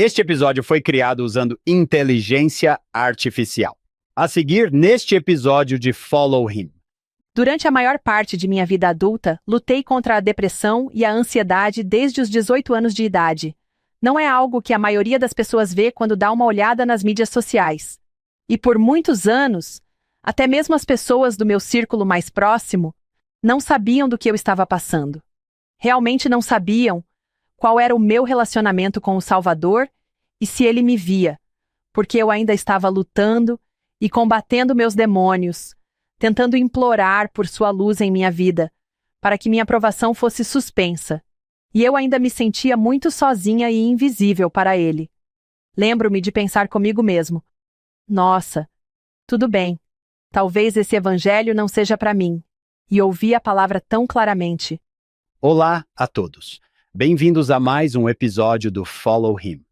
Este episódio foi criado usando inteligência artificial. A seguir, neste episódio de Follow Him. Durante a maior parte de minha vida adulta, lutei contra a depressão e a ansiedade desde os 18 anos de idade. Não é algo que a maioria das pessoas vê quando dá uma olhada nas mídias sociais. E por muitos anos, até mesmo as pessoas do meu círculo mais próximo não sabiam do que eu estava passando. Realmente não sabiam qual era o meu relacionamento com o Salvador e se ele me via, porque eu ainda estava lutando e combatendo meus demônios, tentando implorar por sua luz em minha vida, para que minha aprovação fosse suspensa. E eu ainda me sentia muito sozinha e invisível para ele. Lembro-me de pensar comigo mesmo: nossa, tudo bem, talvez esse evangelho não seja para mim. E ouvi a palavra tão claramente. Olá a todos. Bem-vindos a mais um episódio do Follow Him.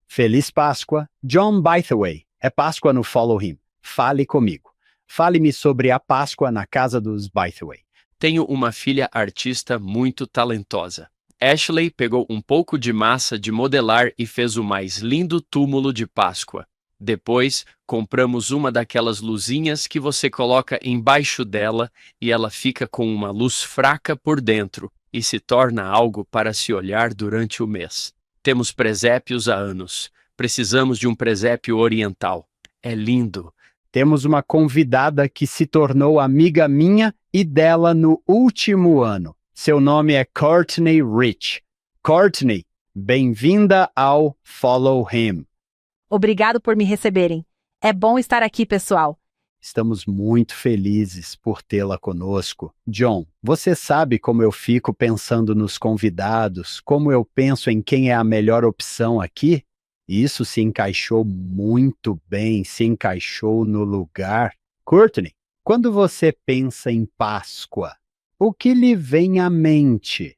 Feliz Páscoa. John Bytheway. É Páscoa no Follow Him. Fale comigo. Fale-me sobre a Páscoa na casa dos Bytheway. Tenho uma filha artista muito talentosa. Ashley pegou um pouco de massa de modelar e fez o mais lindo túmulo de Páscoa. Depois, compramos uma daquelas luzinhas que você coloca embaixo dela e ela fica com uma luz fraca por dentro e se torna algo para se olhar durante o mês. Temos presépios há anos. Precisamos de um presépio oriental. É lindo. Temos uma convidada que se tornou amiga minha e dela no último ano. Seu nome é Courtney Rich. Courtney, bem-vinda ao Follow Him. Obrigado por me receberem. É bom estar aqui, pessoal. Estamos muito felizes por tê-la conosco. John, você sabe como eu fico pensando nos convidados, como eu penso em quem é a melhor opção aqui? Isso se encaixou muito bem, se encaixou no lugar. Courtney, quando você pensa em Páscoa, o que lhe vem à mente?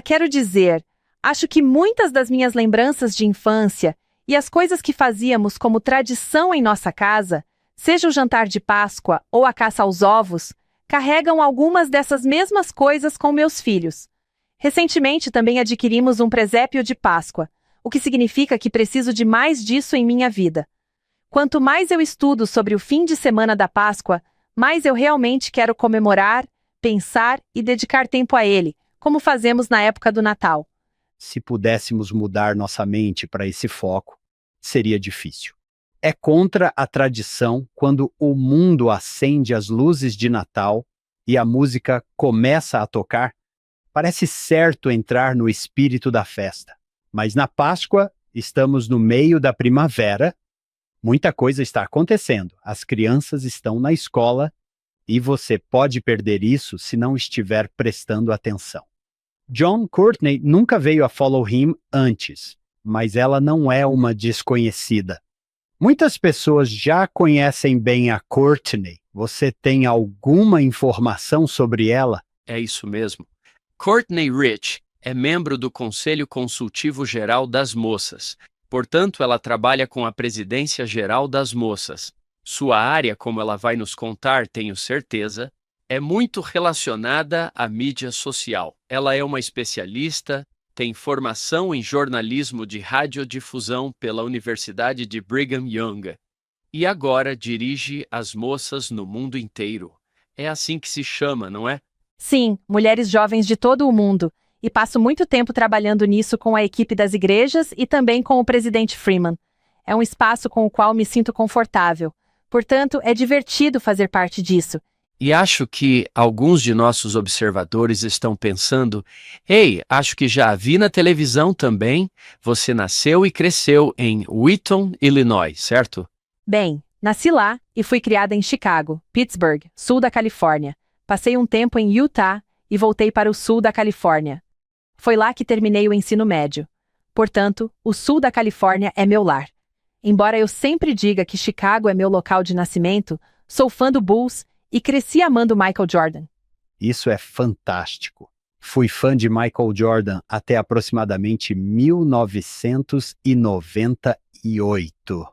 Quero dizer, acho que muitas das minhas lembranças de infância e as coisas que fazíamos como tradição em nossa casa, seja o jantar de Páscoa ou a caça aos ovos, carregam algumas dessas mesmas coisas com meus filhos. Recentemente também adquirimos um presépio de Páscoa, o que significa que preciso de mais disso em minha vida. Quanto mais eu estudo sobre o fim de semana da Páscoa, mais eu realmente quero comemorar, pensar e dedicar tempo a ele, como fazemos na época do Natal. Se pudéssemos mudar nossa mente para esse foco, seria difícil. É contra a tradição quando o mundo acende as luzes de Natal e a música começa a tocar. Parece certo entrar no espírito da festa. Mas na Páscoa, estamos no meio da primavera, muita coisa está acontecendo. As crianças estão na escola e você pode perder isso se não estiver prestando atenção. John, Courtney nunca veio a Follow Him antes, mas ela não é uma desconhecida. Muitas pessoas já conhecem bem a Courtney. Você tem alguma informação sobre ela? É isso mesmo. Courtney Rich é membro do Conselho Consultivo Geral das Moças. Portanto, ela trabalha com a Presidência Geral das Moças. Sua área, como ela vai nos contar, tenho certeza, é muito relacionada à mídia social. Ela é uma especialista, tem formação em jornalismo de radiodifusão pela Universidade de Brigham Young e agora dirige as moças no mundo inteiro. É assim que se chama, não é? Sim, mulheres jovens de todo o mundo. E passo muito tempo trabalhando nisso com a equipe das igrejas e também com o presidente Freeman. É um espaço com o qual me sinto confortável. Portanto, é divertido fazer parte disso. E acho que alguns de nossos observadores estão pensando: ei, acho que já a vi na televisão também. Você nasceu e cresceu em Wheaton, Illinois, certo? Bem, nasci lá e fui criada em Chicago, Pittsburgh, sul da Califórnia. Passei um tempo em Utah e voltei para o sul da Califórnia. Foi lá que terminei o ensino médio. Portanto, o sul da Califórnia é meu lar. Embora eu sempre diga que Chicago é meu local de nascimento, sou fã do Bulls e cresci amando Michael Jordan. Isso é fantástico. Fui fã de Michael Jordan até aproximadamente 1998.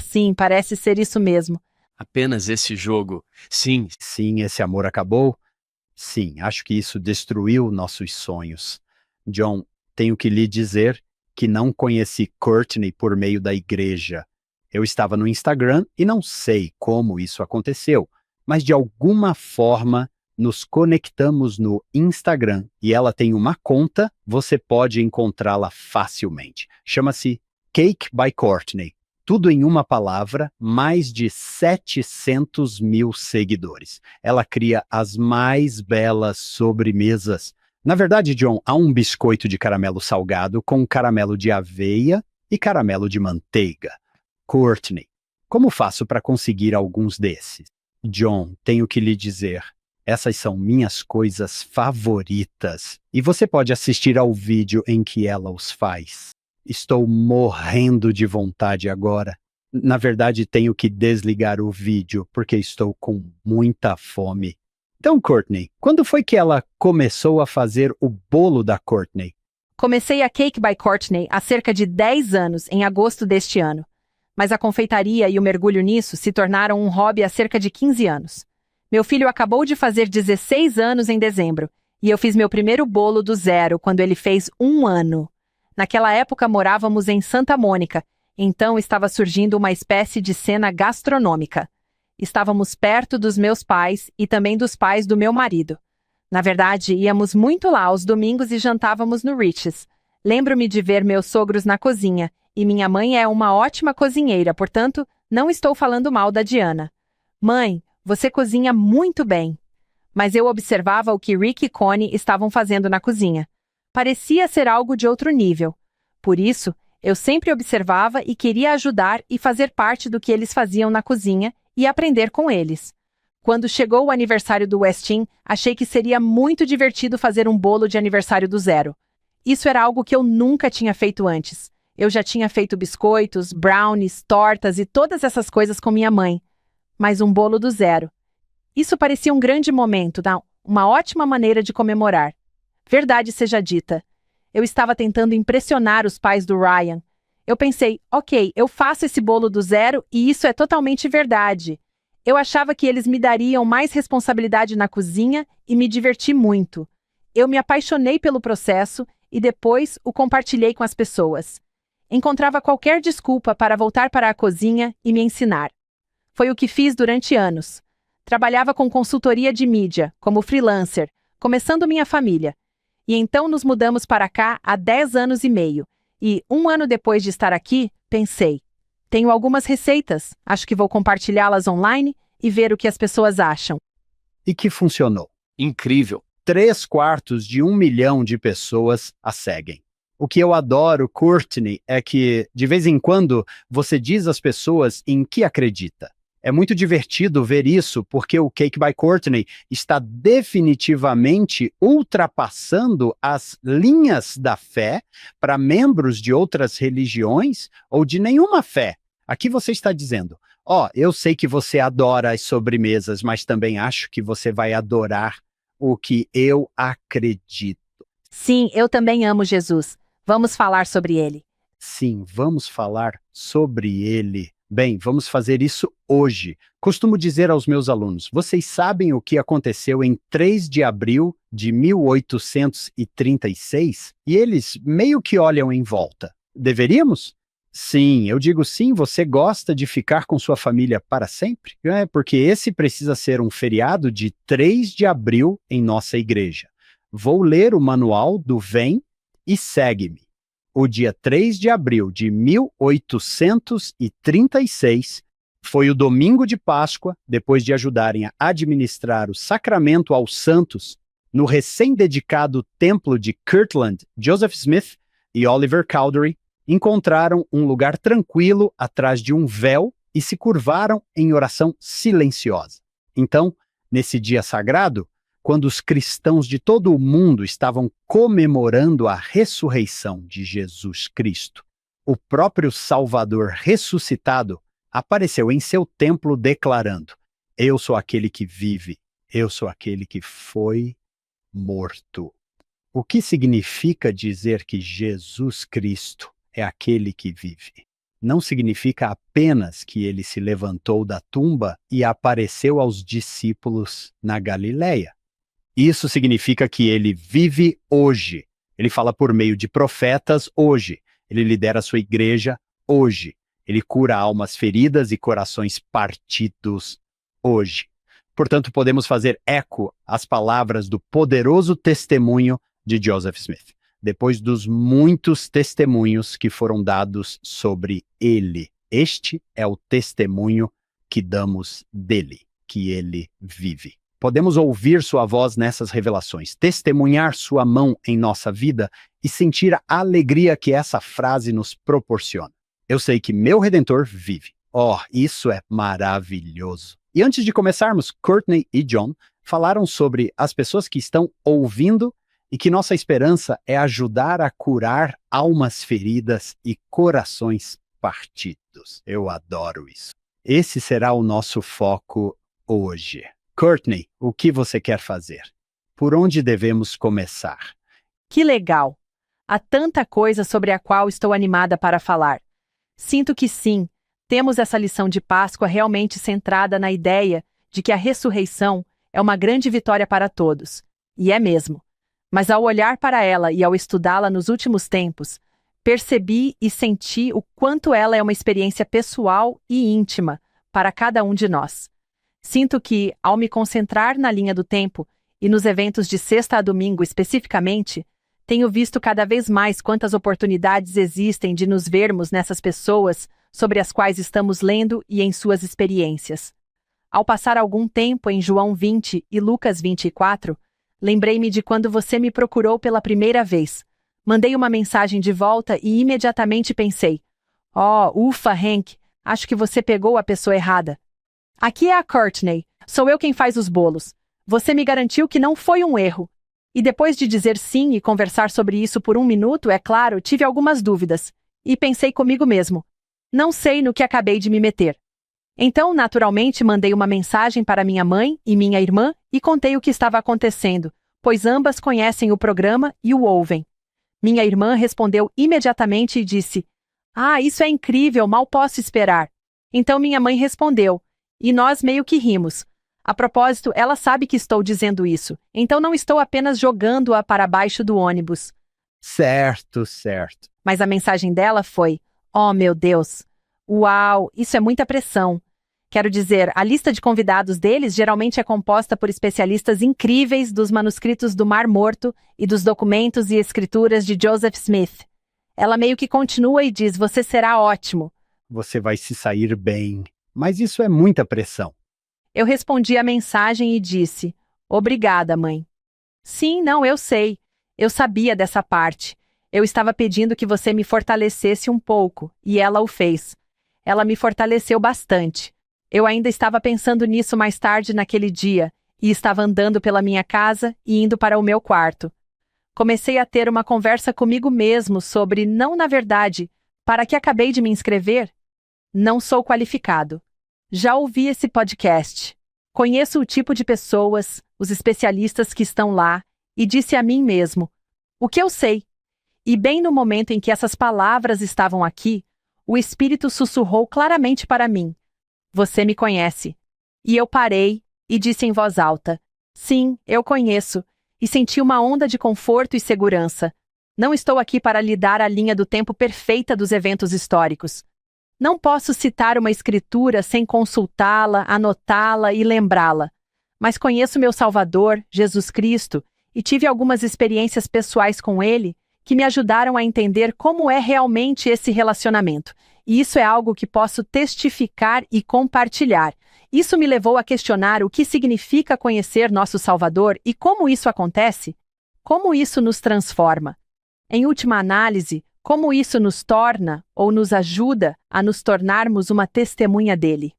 Sim, parece ser isso mesmo. Apenas esse jogo. Sim, Sim, esse amor acabou? Sim, acho que isso destruiu nossos sonhos. John, tenho que lhe dizer que não conheci Courtney por meio da igreja. Eu estava no Instagram e não sei como isso aconteceu, mas de alguma forma nos conectamos no Instagram e ela tem uma conta, você pode encontrá-la facilmente. Chama-se Cake by Courtney. Tudo em uma palavra, mais de 700 mil seguidores. Ela cria as mais belas sobremesas. Na verdade, John, há um biscoito de caramelo salgado com caramelo de aveia e caramelo de manteiga. Courtney, como faço para conseguir alguns desses? John, tenho que lhe dizer, essas são minhas coisas favoritas. E você pode assistir ao vídeo em que ela os faz. Estou morrendo de vontade agora. Na verdade, tenho que desligar o vídeo porque estou com muita fome. Então, Courtney, quando foi que ela começou a fazer o bolo da Courtney? Comecei a Cake by Courtney há cerca de 10 anos, em agosto deste ano. Mas a confeitaria e o mergulho nisso se tornaram um hobby há cerca de 15 anos. Meu filho acabou de fazer 16 anos em dezembro, e eu fiz meu primeiro bolo do zero quando ele fez 1 ano. Naquela época morávamos em Santa Mônica, então estava surgindo uma espécie de cena gastronômica. Estávamos perto dos meus pais e também dos pais do meu marido. Na verdade, íamos muito lá aos domingos e jantávamos no Riches. Lembro-me de ver meus sogros na cozinha, e minha mãe é uma ótima cozinheira, portanto, não estou falando mal da Diana. Mãe, você cozinha muito bem. Mas eu observava o que Rick e Connie estavam fazendo na cozinha. Parecia ser algo de outro nível. Por isso, eu sempre observava e queria ajudar e fazer parte do que eles faziam na cozinha e aprender com eles. Quando chegou o aniversário do Westin, achei que seria muito divertido fazer um bolo de aniversário do zero. Isso era algo que eu nunca tinha feito antes. Eu já tinha feito biscoitos, brownies, tortas e todas essas coisas com minha mãe. Mas um bolo do zero. Isso parecia um grande momento, uma ótima maneira de comemorar. Verdade seja dita. Eu estava tentando impressionar os pais do Ryan. Eu pensei, ok, eu faço esse bolo do zero e isso é totalmente verdade. Eu achava que eles me dariam mais responsabilidade na cozinha e me diverti muito. Eu me apaixonei pelo processo e depois o compartilhei com as pessoas. Encontrava qualquer desculpa para voltar para a cozinha e me ensinar. Foi o que fiz durante anos. Trabalhava com consultoria de mídia, como freelancer, começando minha família. E então nos mudamos para cá há 10 anos e meio. E, 1 ano depois de estar aqui, pensei, tenho algumas receitas, acho que vou compartilhá-las online e ver o que as pessoas acham. E que funcionou. Incrível. 3/4 de 1 milhão de pessoas a seguem. O que eu adoro, Courtney, é que, de vez em quando, você diz às pessoas em que acredita. É muito divertido ver isso, porque o Cake by Courtney está definitivamente ultrapassando as linhas da fé para membros de outras religiões ou de nenhuma fé. Aqui você está dizendo, eu sei que você adora as sobremesas, mas também acho que você vai adorar o que eu acredito. Sim, eu também amo Jesus. Vamos falar sobre ele. Sim, vamos falar sobre ele. Bem, vamos fazer isso hoje. Costumo dizer aos meus alunos, vocês sabem o que aconteceu em 3 de abril de 1836? E eles meio que olham em volta. Deveríamos? Sim, eu digo sim, você gosta de ficar com sua família para sempre? Porque esse precisa ser um feriado de 3 de abril em nossa igreja. Vou ler o manual do Vem e Segue-me. O dia 3 de abril de 1836 foi o domingo de Páscoa, depois de ajudarem a administrar o sacramento aos santos no recém-dedicado templo de Kirtland. Joseph Smith e Oliver Cowdery encontraram um lugar tranquilo atrás de um véu e se curvaram em oração silenciosa. Então, nesse dia sagrado, quando os cristãos de todo o mundo estavam comemorando a ressurreição de Jesus Cristo, o próprio Salvador ressuscitado apareceu em seu templo declarando: eu sou aquele que vive, eu sou aquele que foi morto. O que significa dizer que Jesus Cristo é aquele que vive? Não significa apenas que ele se levantou da tumba e apareceu aos discípulos na Galileia. Isso significa que ele vive hoje. Ele fala por meio de profetas hoje. Ele lidera a sua igreja hoje. Ele cura almas feridas e corações partidos hoje. Portanto, podemos fazer eco às palavras do poderoso testemunho de Joseph Smith, depois dos muitos testemunhos que foram dados sobre ele. Este é o testemunho que damos dele, que ele vive. Podemos ouvir sua voz nessas revelações, testemunhar sua mão em nossa vida e sentir a alegria que essa frase nos proporciona. Eu sei que meu Redentor vive. Oh, isso é maravilhoso. E antes de começarmos, Courtney e John falaram sobre as pessoas que estão ouvindo e que nossa esperança é ajudar a curar almas feridas e corações partidos. Eu adoro isso. Esse será o nosso foco hoje. Courtney, o que você quer fazer? Por onde devemos começar? Que legal! Há tanta coisa sobre a qual estou animada para falar. Sinto que sim, temos essa lição de Páscoa realmente centrada na ideia de que a ressurreição é uma grande vitória para todos. E é mesmo. Mas ao olhar para ela e ao estudá-la nos últimos tempos, percebi e senti o quanto ela é uma experiência pessoal e íntima para cada um de nós. Sinto que, ao me concentrar na linha do tempo e nos eventos de sexta a domingo especificamente, tenho visto cada vez mais quantas oportunidades existem de nos vermos nessas pessoas sobre as quais estamos lendo e em suas experiências. Ao passar algum tempo em João 20 e Lucas 24, lembrei-me de quando você me procurou pela primeira vez. Mandei uma mensagem de volta e imediatamente pensei: ufa, Hank, acho que você pegou a pessoa errada. Aqui é a Courtney, sou eu quem faz os bolos. Você me garantiu que não foi um erro. E depois de dizer sim e conversar sobre isso por um minuto, é claro, tive algumas dúvidas. E pensei comigo mesmo: não sei no que acabei de me meter. Então, naturalmente, mandei uma mensagem para minha mãe e minha irmã e contei o que estava acontecendo, pois ambas conhecem o programa e o ouvem. Minha irmã respondeu imediatamente e disse: isso é incrível, mal posso esperar. Então minha mãe respondeu, e nós meio que rimos. A propósito, ela sabe que estou dizendo isso, então não estou apenas jogando-a para baixo do ônibus. Certo, certo. Mas a mensagem dela foi: oh meu Deus, uau, isso é muita pressão. Quero dizer, a lista de convidados deles geralmente é composta por especialistas incríveis dos manuscritos do Mar Morto e dos documentos e escrituras de Joseph Smith. Ela meio que continua e diz: você será ótimo. Você vai se sair bem. Mas isso é muita pressão. Eu respondi a mensagem e disse: obrigada, mãe. Sim, não, eu sei. Eu sabia dessa parte. Eu estava pedindo que você me fortalecesse um pouco, e ela o fez. Ela me fortaleceu bastante. Eu ainda estava pensando nisso mais tarde naquele dia, e estava andando pela minha casa e indo para o meu quarto. Comecei a ter uma conversa comigo mesmo sobre, não na verdade, para que acabei de me inscrever? Não sou qualificado. Já ouvi esse podcast. Conheço o tipo de pessoas, os especialistas que estão lá, e disse a mim mesmo: o que eu sei? E bem no momento em que essas palavras estavam aqui, o Espírito sussurrou claramente para mim: você me conhece. E eu parei e disse em voz alta: sim, eu conheço, e senti uma onda de conforto e segurança. Não estou aqui para lhe dar a linha do tempo perfeita dos eventos históricos. Não posso citar uma escritura sem consultá-la, anotá-la e lembrá-la. Mas conheço meu Salvador, Jesus Cristo, e tive algumas experiências pessoais com ele que me ajudaram a entender como é realmente esse relacionamento. E isso é algo que posso testificar e compartilhar. Isso me levou a questionar o que significa conhecer nosso Salvador e como isso acontece. Como isso nos transforma. Em última análise, como isso nos torna ou nos ajuda a nos tornarmos uma testemunha dele.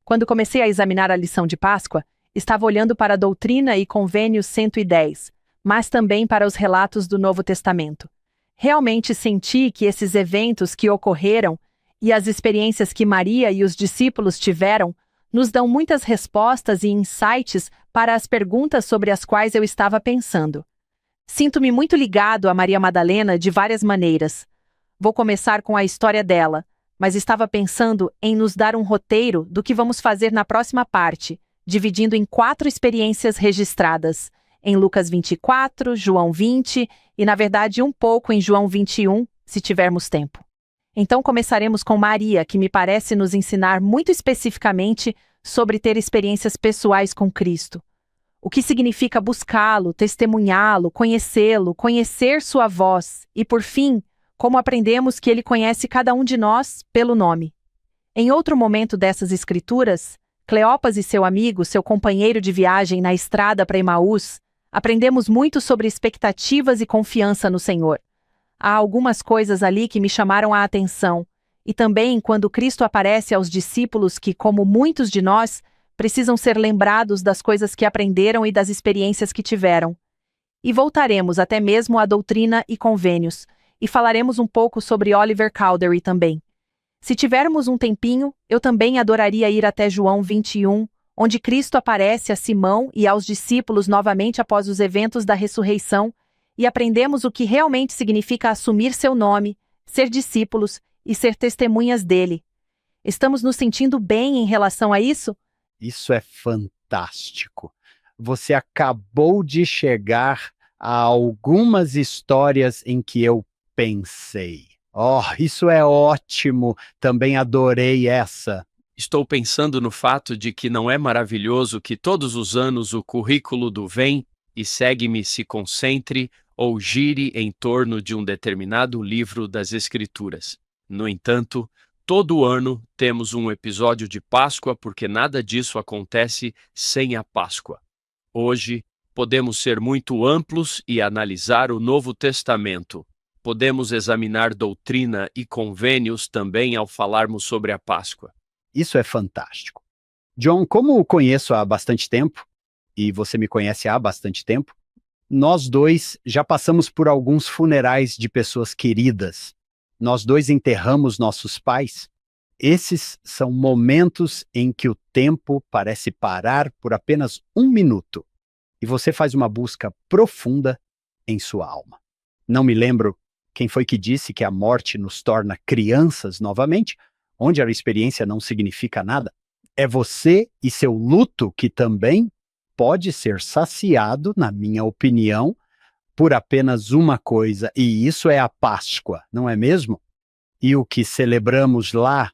Quando comecei a examinar a lição de Páscoa, estava olhando para a Doutrina e Convênios 110, mas também para os relatos do Novo Testamento. Realmente senti que esses eventos que ocorreram e as experiências que Maria e os discípulos tiveram nos dão muitas respostas e insights para as perguntas sobre as quais eu estava pensando. Sinto-me muito ligado a Maria Madalena de várias maneiras. Vou começar com a história dela, mas estava pensando em nos dar um roteiro do que vamos fazer na próxima parte, dividindo em 4 experiências registradas, em Lucas 24, João 20 e, na verdade, um pouco em João 21, se tivermos tempo. Então começaremos com Maria, que me parece nos ensinar muito especificamente sobre ter experiências pessoais com Cristo. O que significa buscá-lo, testemunhá-lo, conhecê-lo, conhecer sua voz e, por fim, como aprendemos que ele conhece cada um de nós pelo nome. Em outro momento dessas escrituras, Cleopas e seu amigo, seu companheiro de viagem na estrada para Emaús, aprendemos muito sobre expectativas e confiança no Senhor. Há algumas coisas ali que me chamaram a atenção, e também quando Cristo aparece aos discípulos que, como muitos de nós, precisam ser lembrados das coisas que aprenderam e das experiências que tiveram. E voltaremos até mesmo à doutrina e convênios, e falaremos um pouco sobre Oliver Cowdery também. Se tivermos um tempinho, eu também adoraria ir até João 21, onde Cristo aparece a Simão e aos discípulos novamente após os eventos da ressurreição, e aprendemos o que realmente significa assumir seu nome, ser discípulos e ser testemunhas dele. Estamos nos sentindo bem em relação a isso? Isso é fantástico. Você acabou de chegar a algumas histórias em que eu pensei. Oh, isso é ótimo. Também adorei essa. Estou pensando no fato de que não é maravilhoso que todos os anos o currículo do Vem e Segue-me se concentre ou gire em torno de um determinado livro das Escrituras. No entanto, todo ano temos um episódio de Páscoa porque nada disso acontece sem a Páscoa. Hoje, podemos ser muito amplos e analisar o Novo Testamento. Podemos examinar doutrina e convênios também ao falarmos sobre a Páscoa. Isso é fantástico. John, como o conheço há bastante tempo, e você me conhece há bastante tempo, nós dois já passamos por alguns funerais de pessoas queridas. Nós dois enterramos nossos pais. Esses são momentos em que o tempo parece parar por apenas um minuto e você faz uma busca profunda em sua alma. Não me lembro quem foi que disse que a morte nos torna crianças novamente, onde a experiência não significa nada. É você e seu luto que também pode ser saciado, na minha opinião, por apenas uma coisa, e isso é a Páscoa, não é mesmo? E o que celebramos lá.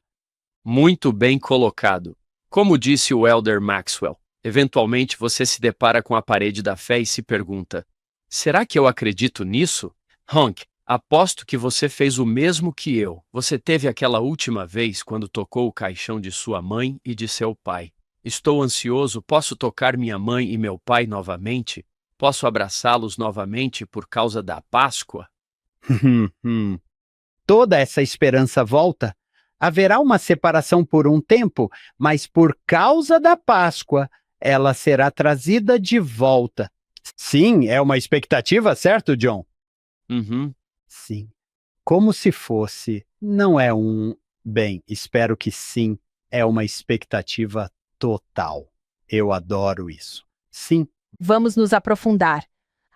Muito bem colocado. Como disse o Elder Maxwell, eventualmente você se depara com a parede da fé e se pergunta: será que eu acredito nisso? Honk, aposto que você fez o mesmo que eu. Você teve aquela última vez quando tocou o caixão de sua mãe e de seu pai. Estou ansioso, posso tocar minha mãe e meu pai novamente? Posso abraçá-los novamente por causa da Páscoa? Toda essa esperança volta. Haverá uma separação por um tempo, mas por causa da Páscoa, ela será trazida de volta. Sim, é uma expectativa, certo, John? Sim. Como se fosse, não é bem, espero que sim, é uma expectativa total. Eu adoro isso. Sim. Vamos nos aprofundar.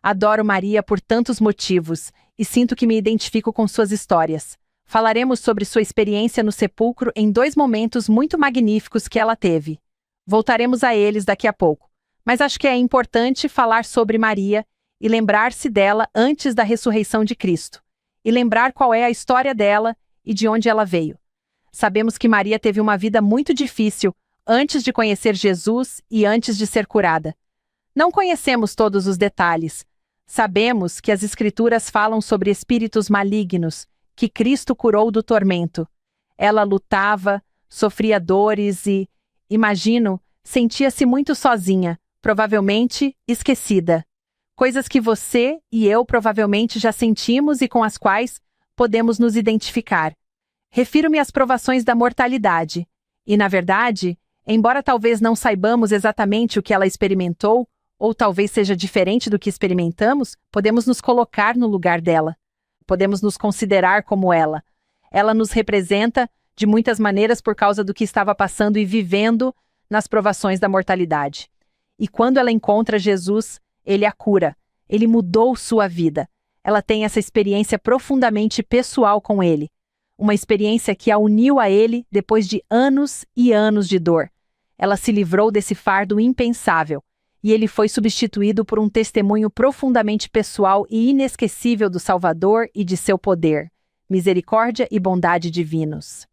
Adoro Maria por tantos motivos e sinto que me identifico com suas histórias. Falaremos sobre sua experiência no sepulcro em 2 momentos muito magníficos que ela teve. Voltaremos a eles daqui a pouco, mas acho que é importante falar sobre Maria e lembrar-se dela antes da ressurreição de Cristo, e lembrar qual é a história dela e de onde ela veio. Sabemos que Maria teve uma vida muito difícil antes de conhecer Jesus e antes de ser curada. Não conhecemos todos os detalhes. Sabemos que as Escrituras falam sobre espíritos malignos, que Cristo curou do tormento. Ela lutava, sofria dores e, imagino, sentia-se muito sozinha, provavelmente esquecida. Coisas que você e eu provavelmente já sentimos e com as quais podemos nos identificar. Refiro-me às provações da mortalidade. E, na verdade, embora talvez não saibamos exatamente o que ela experimentou, ou talvez seja diferente do que experimentamos, podemos nos colocar no lugar dela. Podemos nos considerar como ela. Ela nos representa de muitas maneiras por causa do que estava passando e vivendo nas provações da mortalidade. E quando ela encontra Jesus, ele a cura. Ele mudou sua vida. Ela tem essa experiência profundamente pessoal com ele. Uma experiência que a uniu a ele depois de anos e anos de dor. Ela se livrou desse fardo impensável. E ele foi substituído por um testemunho profundamente pessoal e inesquecível do Salvador e de seu poder. misericórdia e bondade divinos.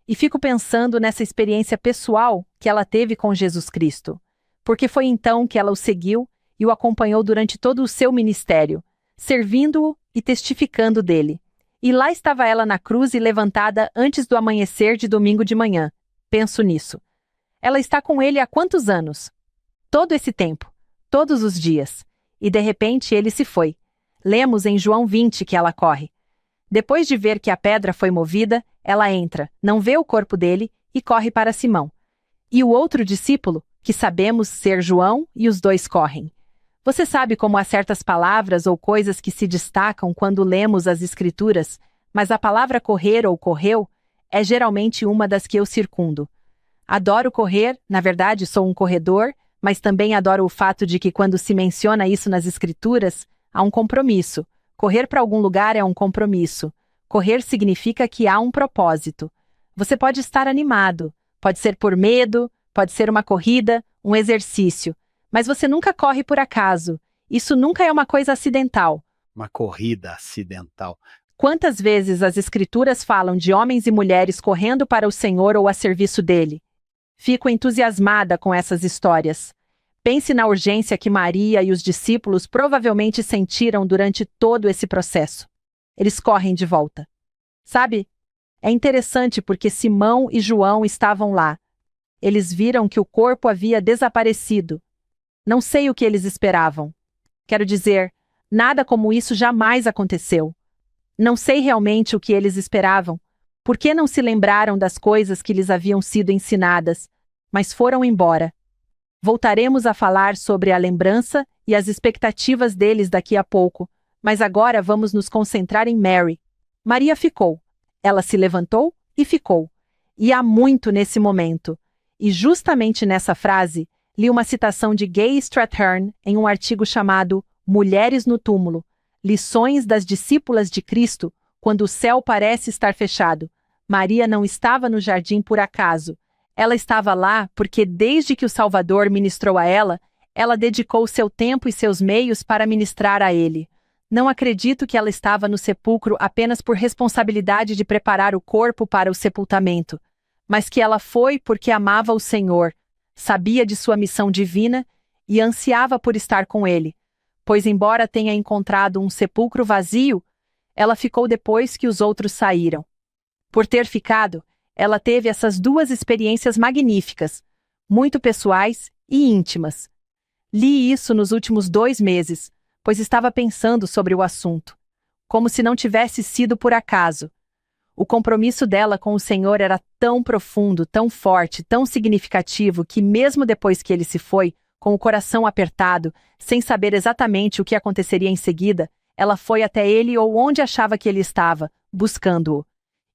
E fico pensando nessa experiência pessoal que ela teve com Jesus Cristo, porque foi então que ela o seguiu e o acompanhou durante todo o seu ministério, servindo-o e testificando dele. E lá estava ela na cruz e levantada antes do amanhecer de domingo de manhã. Penso nisso. Ela está com ele há quantos anos? Todo esse tempo, todos os dias. E de repente ele se foi. Lemos em João 20 que ela corre. Depois de ver que a pedra foi movida, ela entra, não vê o corpo dele e corre para Simão. E o outro discípulo, que sabemos ser João, e os dois correm. Você sabe como há certas palavras ou coisas que se destacam quando lemos as Escrituras, mas a palavra correr ou correu é geralmente uma das que eu circundo. Adoro correr, na verdade sou um corredor, mas também adoro o fato de que quando se menciona isso nas Escrituras, há um compromisso. Correr para algum lugar é um compromisso. Correr significa que há um propósito. Você pode estar animado, pode ser por medo, pode ser uma corrida, um exercício, mas você nunca corre por acaso. Isso nunca é uma coisa acidental. Uma corrida acidental. Quantas vezes as Escrituras falam de homens e mulheres correndo para o Senhor ou a serviço dele? Fico entusiasmada com essas histórias. Pense na urgência que Maria e os discípulos provavelmente sentiram durante todo esse processo. Eles correm de volta. Sabe? É interessante porque Simão e João estavam lá. Eles viram que o corpo havia desaparecido. Não sei o que eles esperavam. Quero dizer, nada como isso jamais aconteceu. Não sei realmente o que eles esperavam. Por que não se lembraram das coisas que lhes haviam sido ensinadas, mas foram embora? Voltaremos a falar sobre a lembrança e as expectativas deles daqui a pouco, mas agora vamos nos concentrar em Mary. Maria ficou. Ela se levantou e ficou. E há muito nesse momento. E justamente nessa frase, li uma citação de Gay Strathern em um artigo chamado Mulheres no Túmulo, Lições das Discípulas de Cristo, quando o céu parece estar fechado. Maria não estava no jardim por acaso. Ela estava lá porque desde que o Salvador ministrou a ela dedicou seu tempo e seus meios para ministrar a ele. Não acredito que ela estava no sepulcro apenas por responsabilidade de preparar o corpo para o sepultamento, mas que ela foi porque amava o Senhor, sabia de sua missão divina e ansiava por estar com ele, pois embora tenha encontrado um sepulcro vazio, ela ficou depois que os outros saíram. Por ter ficado, ela teve essas duas experiências magníficas, muito pessoais e íntimas. Li isso nos últimos 2 meses, pois estava pensando sobre o assunto, como se não tivesse sido por acaso. O compromisso dela com o Senhor era tão profundo, tão forte, tão significativo que mesmo depois que ele se foi, com o coração apertado, sem saber exatamente o que aconteceria em seguida, ela foi até ele ou onde achava que ele estava, buscando-o.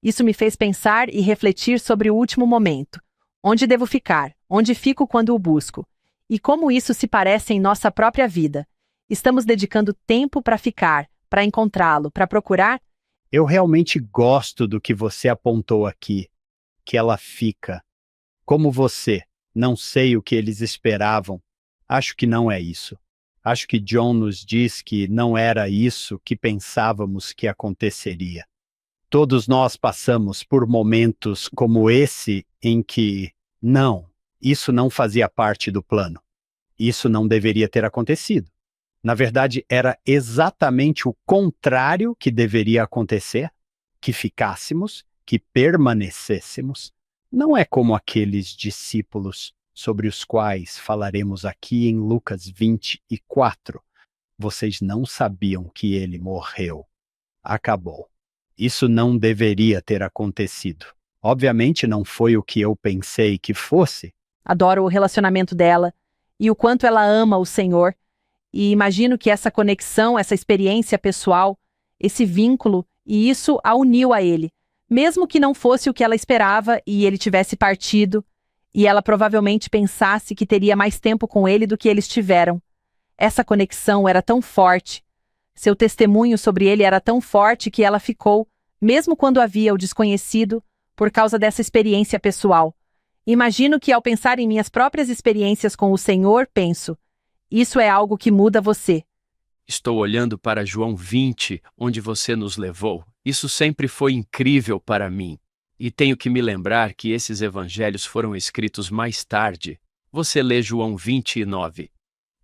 Isso me fez pensar e refletir sobre o último momento. Onde devo ficar? Onde fico quando o busco? E como isso se parece em nossa própria vida? Estamos dedicando tempo para ficar, para encontrá-lo, para procurar? Eu realmente gosto do que você apontou aqui, que ela fica. Como você, não sei o que eles esperavam. Acho que não é isso. Acho que John nos diz que não era isso que pensávamos que aconteceria. Todos nós passamos por momentos como esse em que, não, isso não fazia parte do plano. Isso não deveria ter acontecido. Na verdade, era exatamente o contrário que deveria acontecer, que ficássemos, que permanecêssemos. Não é como aqueles discípulos sobre os quais falaremos aqui em Lucas 24. Vocês não sabiam que ele morreu. Acabou. Isso não deveria ter acontecido. Obviamente não foi o que eu pensei que fosse. Adoro o relacionamento dela e o quanto ela ama o Senhor. E imagino que essa conexão, essa experiência pessoal, esse vínculo, e isso a uniu a ele. Mesmo que não fosse o que ela esperava e ele tivesse partido, e ela provavelmente pensasse que teria mais tempo com ele do que eles tiveram. Essa conexão era tão forte. Seu testemunho sobre ele era tão forte que ela ficou, mesmo quando havia o desconhecido, por causa dessa experiência pessoal. Imagino que ao pensar em minhas próprias experiências com o Senhor, penso, isso é algo que muda você. Estou olhando para João 20, onde você nos levou, Isso sempre foi incrível para mim. E tenho que me lembrar que esses evangelhos foram escritos mais tarde. Você lê João 29.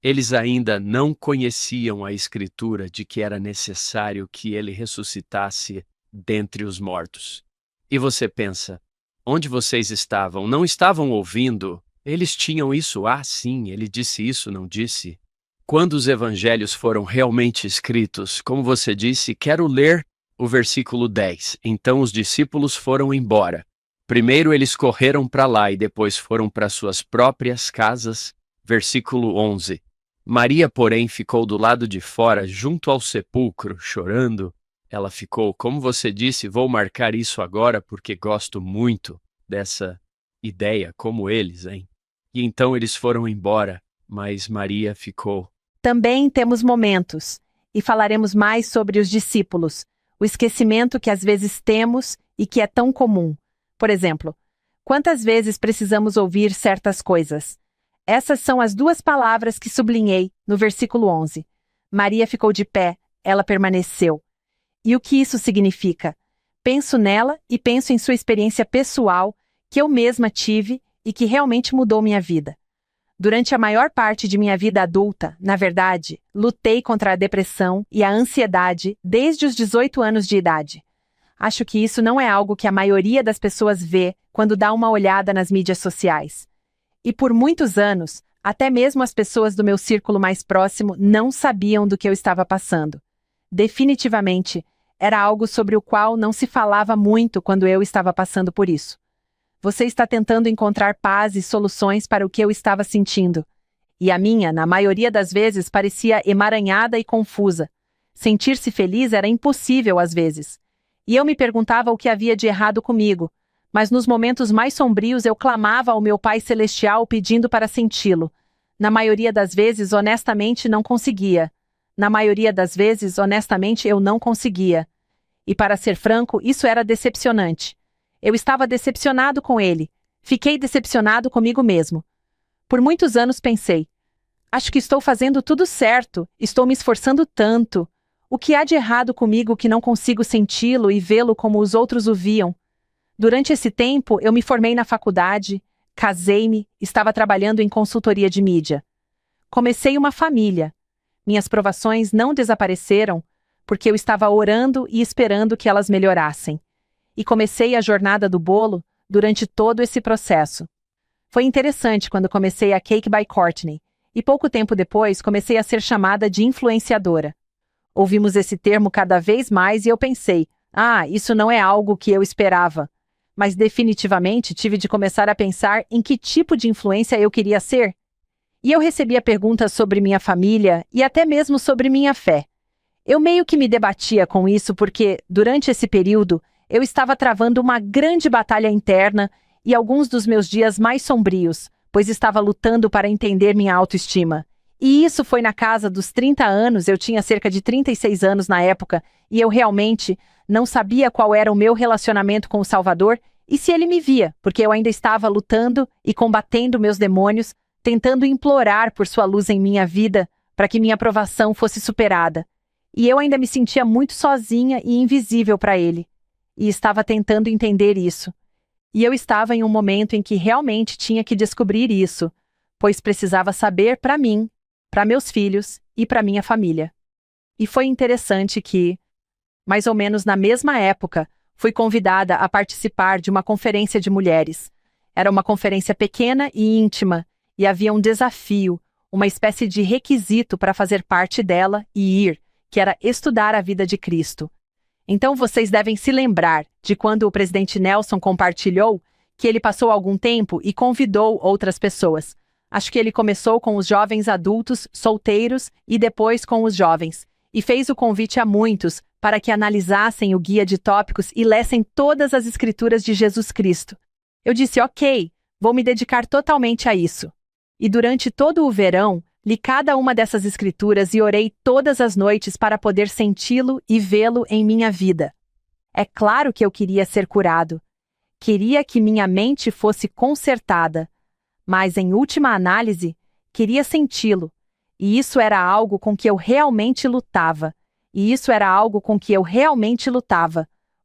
Eles ainda não conheciam a escritura de que era necessário que ele ressuscitasse dentre os mortos. E você pensa, onde vocês estavam? Não estavam ouvindo? Eles tinham isso? Ah, sim, ele disse isso, não disse? Quando os evangelhos foram realmente escritos, como você disse, quero ler o versículo 10. Então os discípulos foram embora. Primeiro eles correram para lá e depois foram para suas próprias casas. Versículo 11. Maria, porém, ficou do lado de fora, junto ao sepulcro, chorando. Ela ficou, como você disse, vou marcar isso agora porque gosto muito dessa ideia, como eles, hein? E então eles foram embora, mas Maria ficou. Também temos momentos, e falaremos mais sobre os discípulos, o esquecimento que às vezes temos e que é tão comum. Por exemplo, quantas vezes precisamos ouvir certas coisas? Essas são as duas palavras que sublinhei no versículo 11. Maria ficou de pé, ela permaneceu. E o que isso significa? Penso nela e penso em sua experiência pessoal, que eu mesma tive e que realmente mudou minha vida. Durante a maior parte de minha vida adulta, na verdade, lutei contra a depressão e a ansiedade desde os 18 anos de idade. Acho que isso não é algo que a maioria das pessoas vê quando dá uma olhada nas mídias sociais. E por muitos anos, até mesmo as pessoas do meu círculo mais próximo não sabiam do que eu estava passando. Definitivamente, era algo sobre o qual não se falava muito quando eu estava passando por isso. Você está tentando encontrar paz e soluções para o que eu estava sentindo. E a minha, na maioria das vezes, parecia emaranhada e confusa. Sentir-se feliz era impossível às vezes. E eu me perguntava o que havia de errado comigo. Mas nos momentos mais sombrios eu clamava ao meu Pai Celestial pedindo para senti-lo. Na maioria das vezes, honestamente, não conseguia. Na maioria das vezes, honestamente, eu não conseguia. E para ser franco, isso era decepcionante. Eu estava decepcionado com ele. Fiquei decepcionado comigo mesmo. Por muitos anos pensei, acho que estou fazendo tudo certo, estou me esforçando tanto. O que há de errado comigo que não consigo senti-lo e vê-lo como os outros o viam? Durante esse tempo, eu me formei na faculdade, casei-me, estava trabalhando em consultoria de mídia. Comecei uma família. Minhas provações não desapareceram, porque eu estava orando e esperando que elas melhorassem. E comecei a jornada do bolo durante todo esse processo. Foi interessante quando comecei a Cake by Courtney, e pouco tempo depois comecei a ser chamada de influenciadora. Ouvimos esse termo cada vez mais e eu pensei, isso não é algo que eu esperava. Mas definitivamente tive de começar a pensar em que tipo de influência eu queria ser. E eu recebia perguntas sobre minha família e até mesmo sobre minha fé. Eu meio que me debatia com isso porque, durante esse período, eu estava travando uma grande batalha interna e alguns dos meus dias mais sombrios, pois estava lutando para entender minha autoestima. E isso foi na casa dos 30 anos, eu tinha cerca de 36 anos na época, e eu realmente não sabia qual era o meu relacionamento com o Salvador e se ele me via, porque eu ainda estava lutando e combatendo meus demônios, tentando implorar por sua luz em minha vida para que minha provação fosse superada. E eu ainda me sentia muito sozinha e invisível para ele. E estava tentando entender isso. E eu estava em um momento em que realmente tinha que descobrir isso, pois precisava saber para mim, para meus filhos e para minha família. E foi interessante que, mais ou menos na mesma época, fui convidada a participar de uma conferência de mulheres. Era uma conferência pequena e íntima, e havia um desafio, uma espécie de requisito para fazer parte dela e ir, que era estudar a vida de Cristo. Então vocês devem se lembrar de quando o presidente Nelson compartilhou que ele passou algum tempo e convidou outras pessoas. Acho que ele começou com os jovens adultos, solteiros, e depois com os jovens. E fez o convite a muitos para que analisassem o guia de tópicos e lessem todas as escrituras de Jesus Cristo. Eu disse, ok, vou me dedicar totalmente a isso. E durante todo o verão, li cada uma dessas escrituras e orei todas as noites para poder senti-lo e vê-lo em minha vida. É claro que eu queria ser curado. Queria que minha mente fosse consertada. Mas, em última análise, queria senti-lo. E isso era algo com que eu realmente lutava.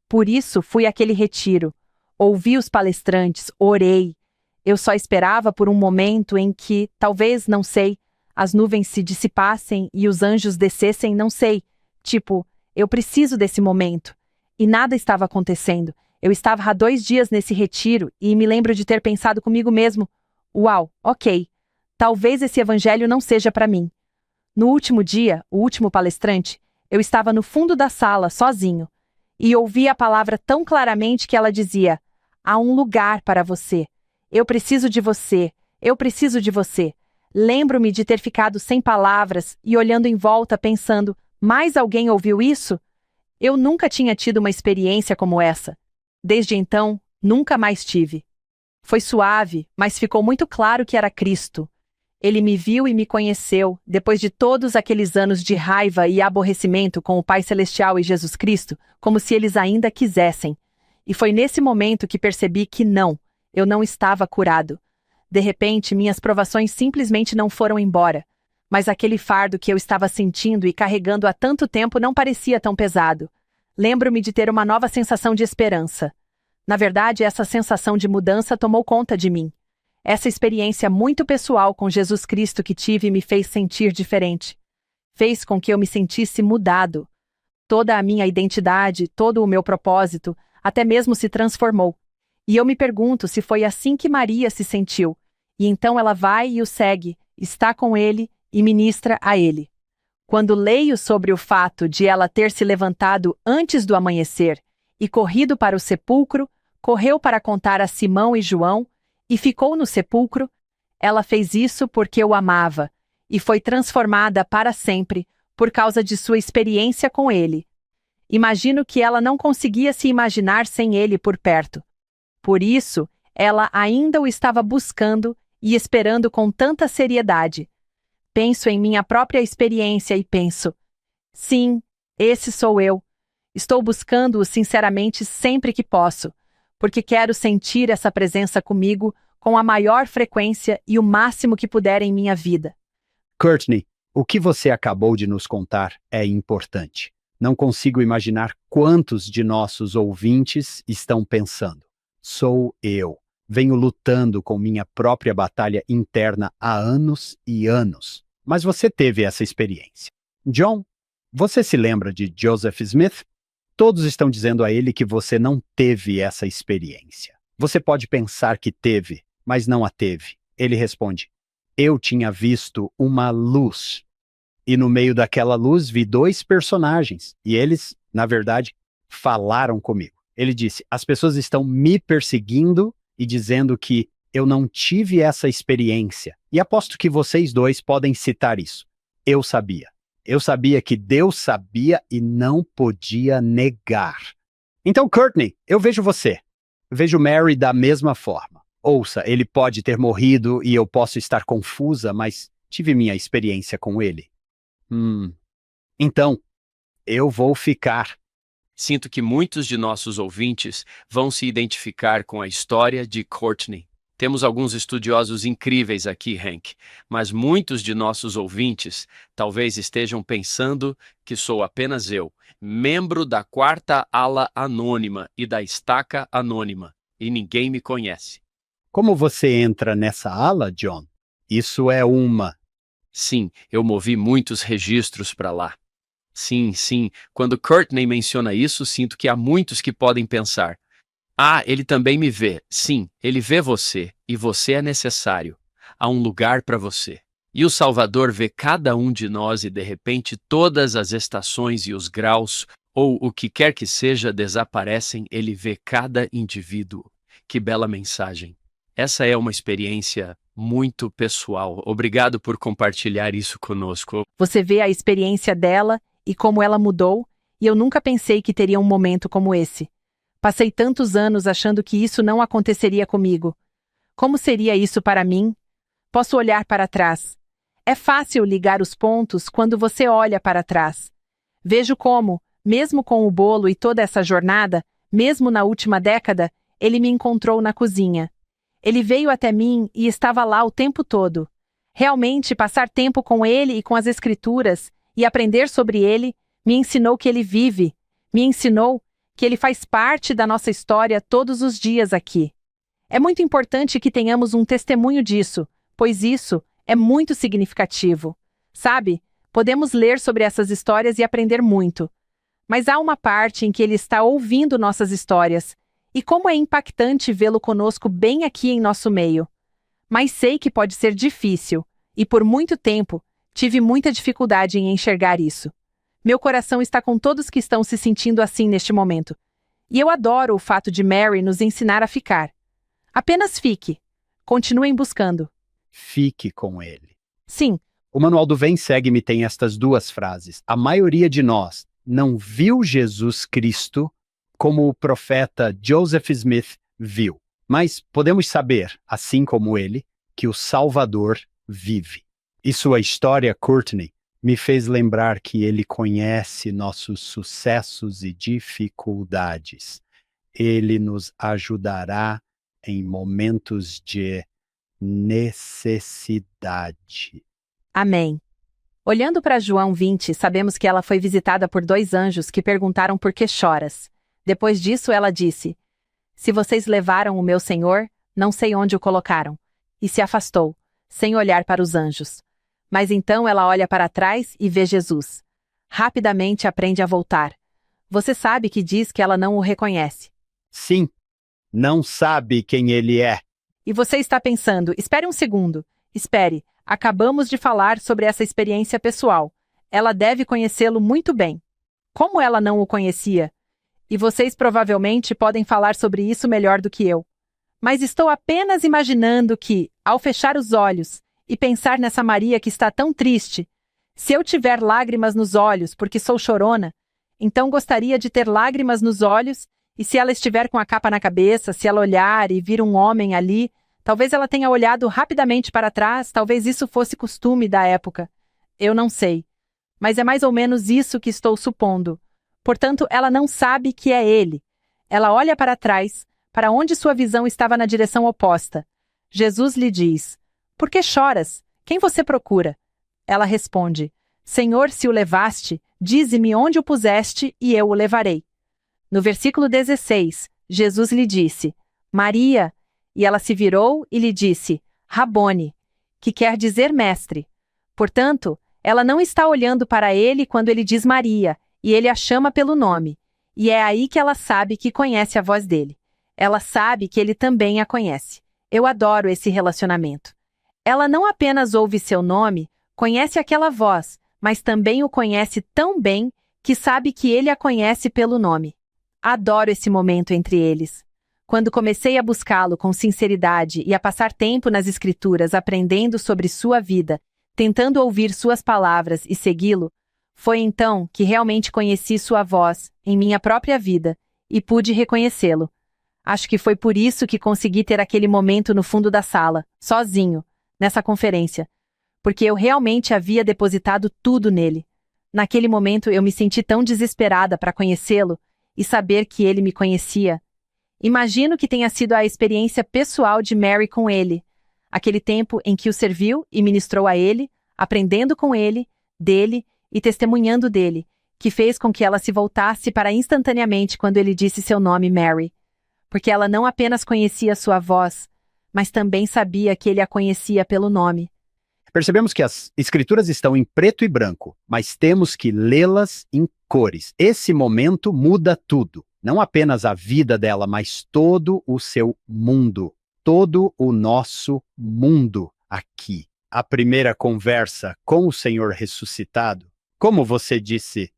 Por isso fui àquele retiro. Ouvi os palestrantes, orei. Eu só esperava por um momento em que, talvez, não sei, as nuvens se dissipassem e os anjos descessem, não sei. Tipo, eu preciso desse momento. E nada estava acontecendo. Eu estava há 2 dias nesse retiro e me lembro de ter pensado comigo mesmo: uau, ok, talvez esse evangelho não seja para mim. No último dia, o último palestrante, eu estava no fundo da sala, sozinho, e ouvi a palavra tão claramente que ela dizia: há um lugar para você. Eu preciso de você. Eu preciso de você. Lembro-me de ter ficado sem palavras e olhando em volta pensando: mais alguém ouviu isso? Eu nunca tinha tido uma experiência como essa. Desde então, nunca mais tive. Foi suave, mas ficou muito claro que era Cristo. Ele me viu e me conheceu, depois de todos aqueles anos de raiva e aborrecimento com o Pai Celestial e Jesus Cristo, como se eles ainda quisessem. E foi nesse momento que percebi que não, eu não estava curado. De repente, minhas provações simplesmente não foram embora. Mas aquele fardo que eu estava sentindo e carregando há tanto tempo não parecia tão pesado. Lembro-me de ter uma nova sensação de esperança. Na verdade, essa sensação de mudança tomou conta de mim. Essa experiência muito pessoal com Jesus Cristo que tive me fez sentir diferente. Fez com que eu me sentisse mudado. Toda a minha identidade, todo o meu propósito, até mesmo se transformou. E eu me pergunto se foi assim que Maria se sentiu. E então ela vai e o segue, está com ele e ministra a ele. Quando leio sobre o fato de ela ter se levantado antes do amanhecer e corrido para o sepulcro, correu para contar a Simão e João e ficou no sepulcro, ela fez isso porque o amava e foi transformada para sempre por causa de sua experiência com ele. Imagino que ela não conseguia se imaginar sem ele por perto. Por isso, ela ainda o estava buscando e esperando com tanta seriedade. Penso em minha própria experiência e penso: sim, esse sou eu. Estou buscando-o sinceramente sempre que posso, porque quero sentir essa presença comigo com a maior frequência e o máximo que puder em minha vida. Courtney, o que você acabou de nos contar é importante. Não consigo imaginar quantos de nossos ouvintes estão pensando: sou eu. Venho lutando com minha própria batalha interna há anos e anos. Mas você teve essa experiência. John, você se lembra de Joseph Smith? Todos estão dizendo a ele que você não teve essa experiência. Você pode pensar que teve, mas não a teve. Ele responde: eu tinha visto uma luz. E no meio daquela luz vi 2 personagens. E eles, na verdade, falaram comigo. Ele disse: as pessoas estão me perseguindo e dizendo que eu não tive essa experiência. E aposto que vocês 2 podem citar isso. Eu sabia. Eu sabia que Deus sabia e não podia negar. Então, Courtney, eu vejo você. Vejo Mary da mesma forma. Ouça, ele pode ter morrido e eu posso estar confusa, mas tive minha experiência com ele. Então, eu vou ficar. Sinto que muitos de nossos ouvintes vão se identificar com a história de Courtney. Temos alguns estudiosos incríveis aqui, Hank, mas muitos de nossos ouvintes talvez estejam pensando que sou apenas eu, membro da 4ª ala anônima e da estaca anônima, e ninguém me conhece. Como você entra nessa ala, John? Isso é uma... Sim, eu movi muitos registros para lá. Sim, quando Courtney menciona isso, sinto que há muitos que podem pensar: ah, ele também me vê. Sim, ele vê você, e você é necessário. Há um lugar para você. E o Salvador vê cada um de nós e de repente todas as estações e os graus, ou o que quer que seja, desaparecem, ele vê cada indivíduo. Que bela mensagem. Essa é uma experiência muito pessoal. Obrigado por compartilhar isso conosco. Você vê a experiência dela e como ela mudou, e eu nunca pensei que teria um momento como esse. Passei tantos anos achando que isso não aconteceria comigo. Como seria isso para mim? Posso olhar para trás. É fácil ligar os pontos quando você olha para trás. Vejo como, mesmo com o bolo e toda essa jornada, mesmo na última década, ele me encontrou na cozinha. Ele veio até mim e estava lá o tempo todo. Realmente, passar tempo com ele e com as Escrituras e aprender sobre ele me ensinou que ele vive, me ensinou que ele faz parte da nossa história todos os dias aqui. É muito importante que tenhamos um testemunho disso, pois isso é muito significativo. Sabe, podemos ler sobre essas histórias e aprender muito. Mas há uma parte em que ele está ouvindo nossas histórias, e como é impactante vê-lo conosco bem aqui em nosso meio. Mas sei que pode ser difícil, e por muito tempo, tive muita dificuldade em enxergar isso. Meu coração está com todos que estão se sentindo assim neste momento. E eu adoro o fato de Mary nos ensinar a ficar. Apenas fique. Continuem buscando. Fique com ele. Sim, O Manual do Vem Segue-me tem estas duas frases. A maioria de nós não viu Jesus Cristo como o profeta Joseph Smith viu. Mas podemos saber, assim como ele, que o Salvador vive. E sua história, Courtney, me fez lembrar que ele conhece nossos sucessos e dificuldades. Ele nos ajudará em momentos de necessidade. amém. Olhando para João 20, sabemos que ela foi visitada por 2 anjos que perguntaram por que choras. Depois disso, ela disse: Se vocês levaram o meu Senhor, não sei onde o colocaram. E se afastou, sem olhar para os anjos. Mas então ela olha para trás e vê Jesus. Rapidamente aprende a voltar. Você sabe que diz que ela não o reconhece. Sim, não sabe quem ele é. E você está pensando, espere um segundo. Espere, acabamos de falar sobre essa experiência pessoal. Ela deve conhecê-lo muito bem. Como ela não o conhecia? E vocês provavelmente podem falar sobre isso melhor do que eu. Mas estou apenas imaginando que, ao fechar os olhos e pensar nessa Maria que está tão triste, se eu tiver lágrimas nos olhos porque sou chorona, então gostaria de ter lágrimas nos olhos, e se ela estiver com a capa na cabeça, se ela olhar e vir um homem ali, talvez ela tenha olhado rapidamente para trás, talvez isso fosse costume da época. Eu não sei. Mas é mais ou menos isso que estou supondo. Portanto, ela não sabe que é ele. Ela olha para trás, para onde sua visão estava na direção oposta. Jesus lhe diz: Por que choras? Quem você procura? Ela responde: Senhor, se o levaste, dize-me onde o puseste e eu o levarei. No versículo 16, Jesus lhe disse: Maria. E ela se virou e lhe disse: Rabone, que quer dizer mestre. Portanto, ela não está olhando para ele quando ele diz Maria, e ele a chama pelo nome. E é aí que ela sabe que conhece a voz dele. Ela sabe que ele também a conhece. Eu adoro esse relacionamento. Ela não apenas ouve seu nome, conhece aquela voz, mas também o conhece tão bem que sabe que ele a conhece pelo nome. Adoro esse momento entre eles. Quando comecei a buscá-lo com sinceridade e a passar tempo nas Escrituras aprendendo sobre sua vida, tentando ouvir suas palavras e segui-lo, foi então que realmente conheci sua voz, em minha própria vida, e pude reconhecê-lo. Acho que foi por isso que consegui ter aquele momento no fundo da sala, sozinho, nessa conferência, porque eu realmente havia depositado tudo nele. Naquele momento eu me senti tão desesperada para conhecê-lo e saber que ele me conhecia. Imagino que tenha sido a experiência pessoal de Mary com ele, aquele tempo em que o serviu e ministrou a ele, aprendendo com ele, dele e testemunhando dele, que fez com que ela se voltasse para instantaneamente quando ele disse seu nome, Mary. Porque ela não apenas conhecia sua voz, mas também sabia que ele a conhecia pelo nome. Percebemos que as escrituras estão em preto e branco, mas temos que lê-las em cores. Esse momento muda tudo. Não apenas a vida dela, mas todo o seu mundo. Todo o nosso mundo aqui. A primeira conversa com o Senhor ressuscitado, como você disse,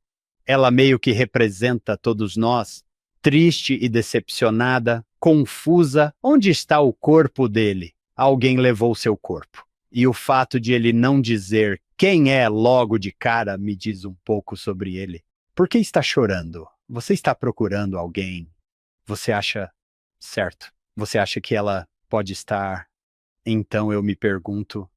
ela meio que representa todos nós, triste e decepcionada, confusa. Onde está o corpo dele? Alguém levou seu corpo. E o fato de ele não dizer quem é logo de cara me diz um pouco sobre ele. Por que está chorando? Você está procurando alguém? Você acha certo? Você acha que ela pode estar? Então eu me pergunto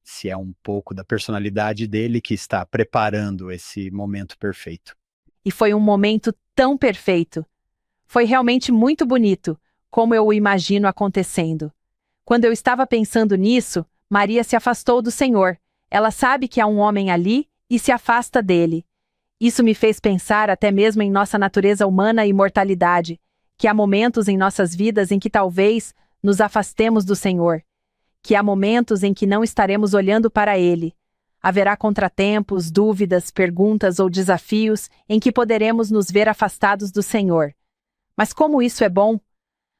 se é um pouco da personalidade dele que está preparando esse momento perfeito. E foi um momento tão perfeito. Foi realmente muito bonito, como eu o imagino acontecendo. Quando eu estava pensando nisso, Maria se afastou do Senhor. Ela sabe que há um homem ali e se afasta dele. Isso me fez pensar até mesmo em nossa natureza humana e mortalidade, que há momentos em nossas vidas em que talvez nos afastemos do Senhor, que há momentos em que não estaremos olhando para Ele. Haverá contratempos, dúvidas, perguntas ou desafios em que poderemos nos ver afastados do Senhor. Mas como isso é bom!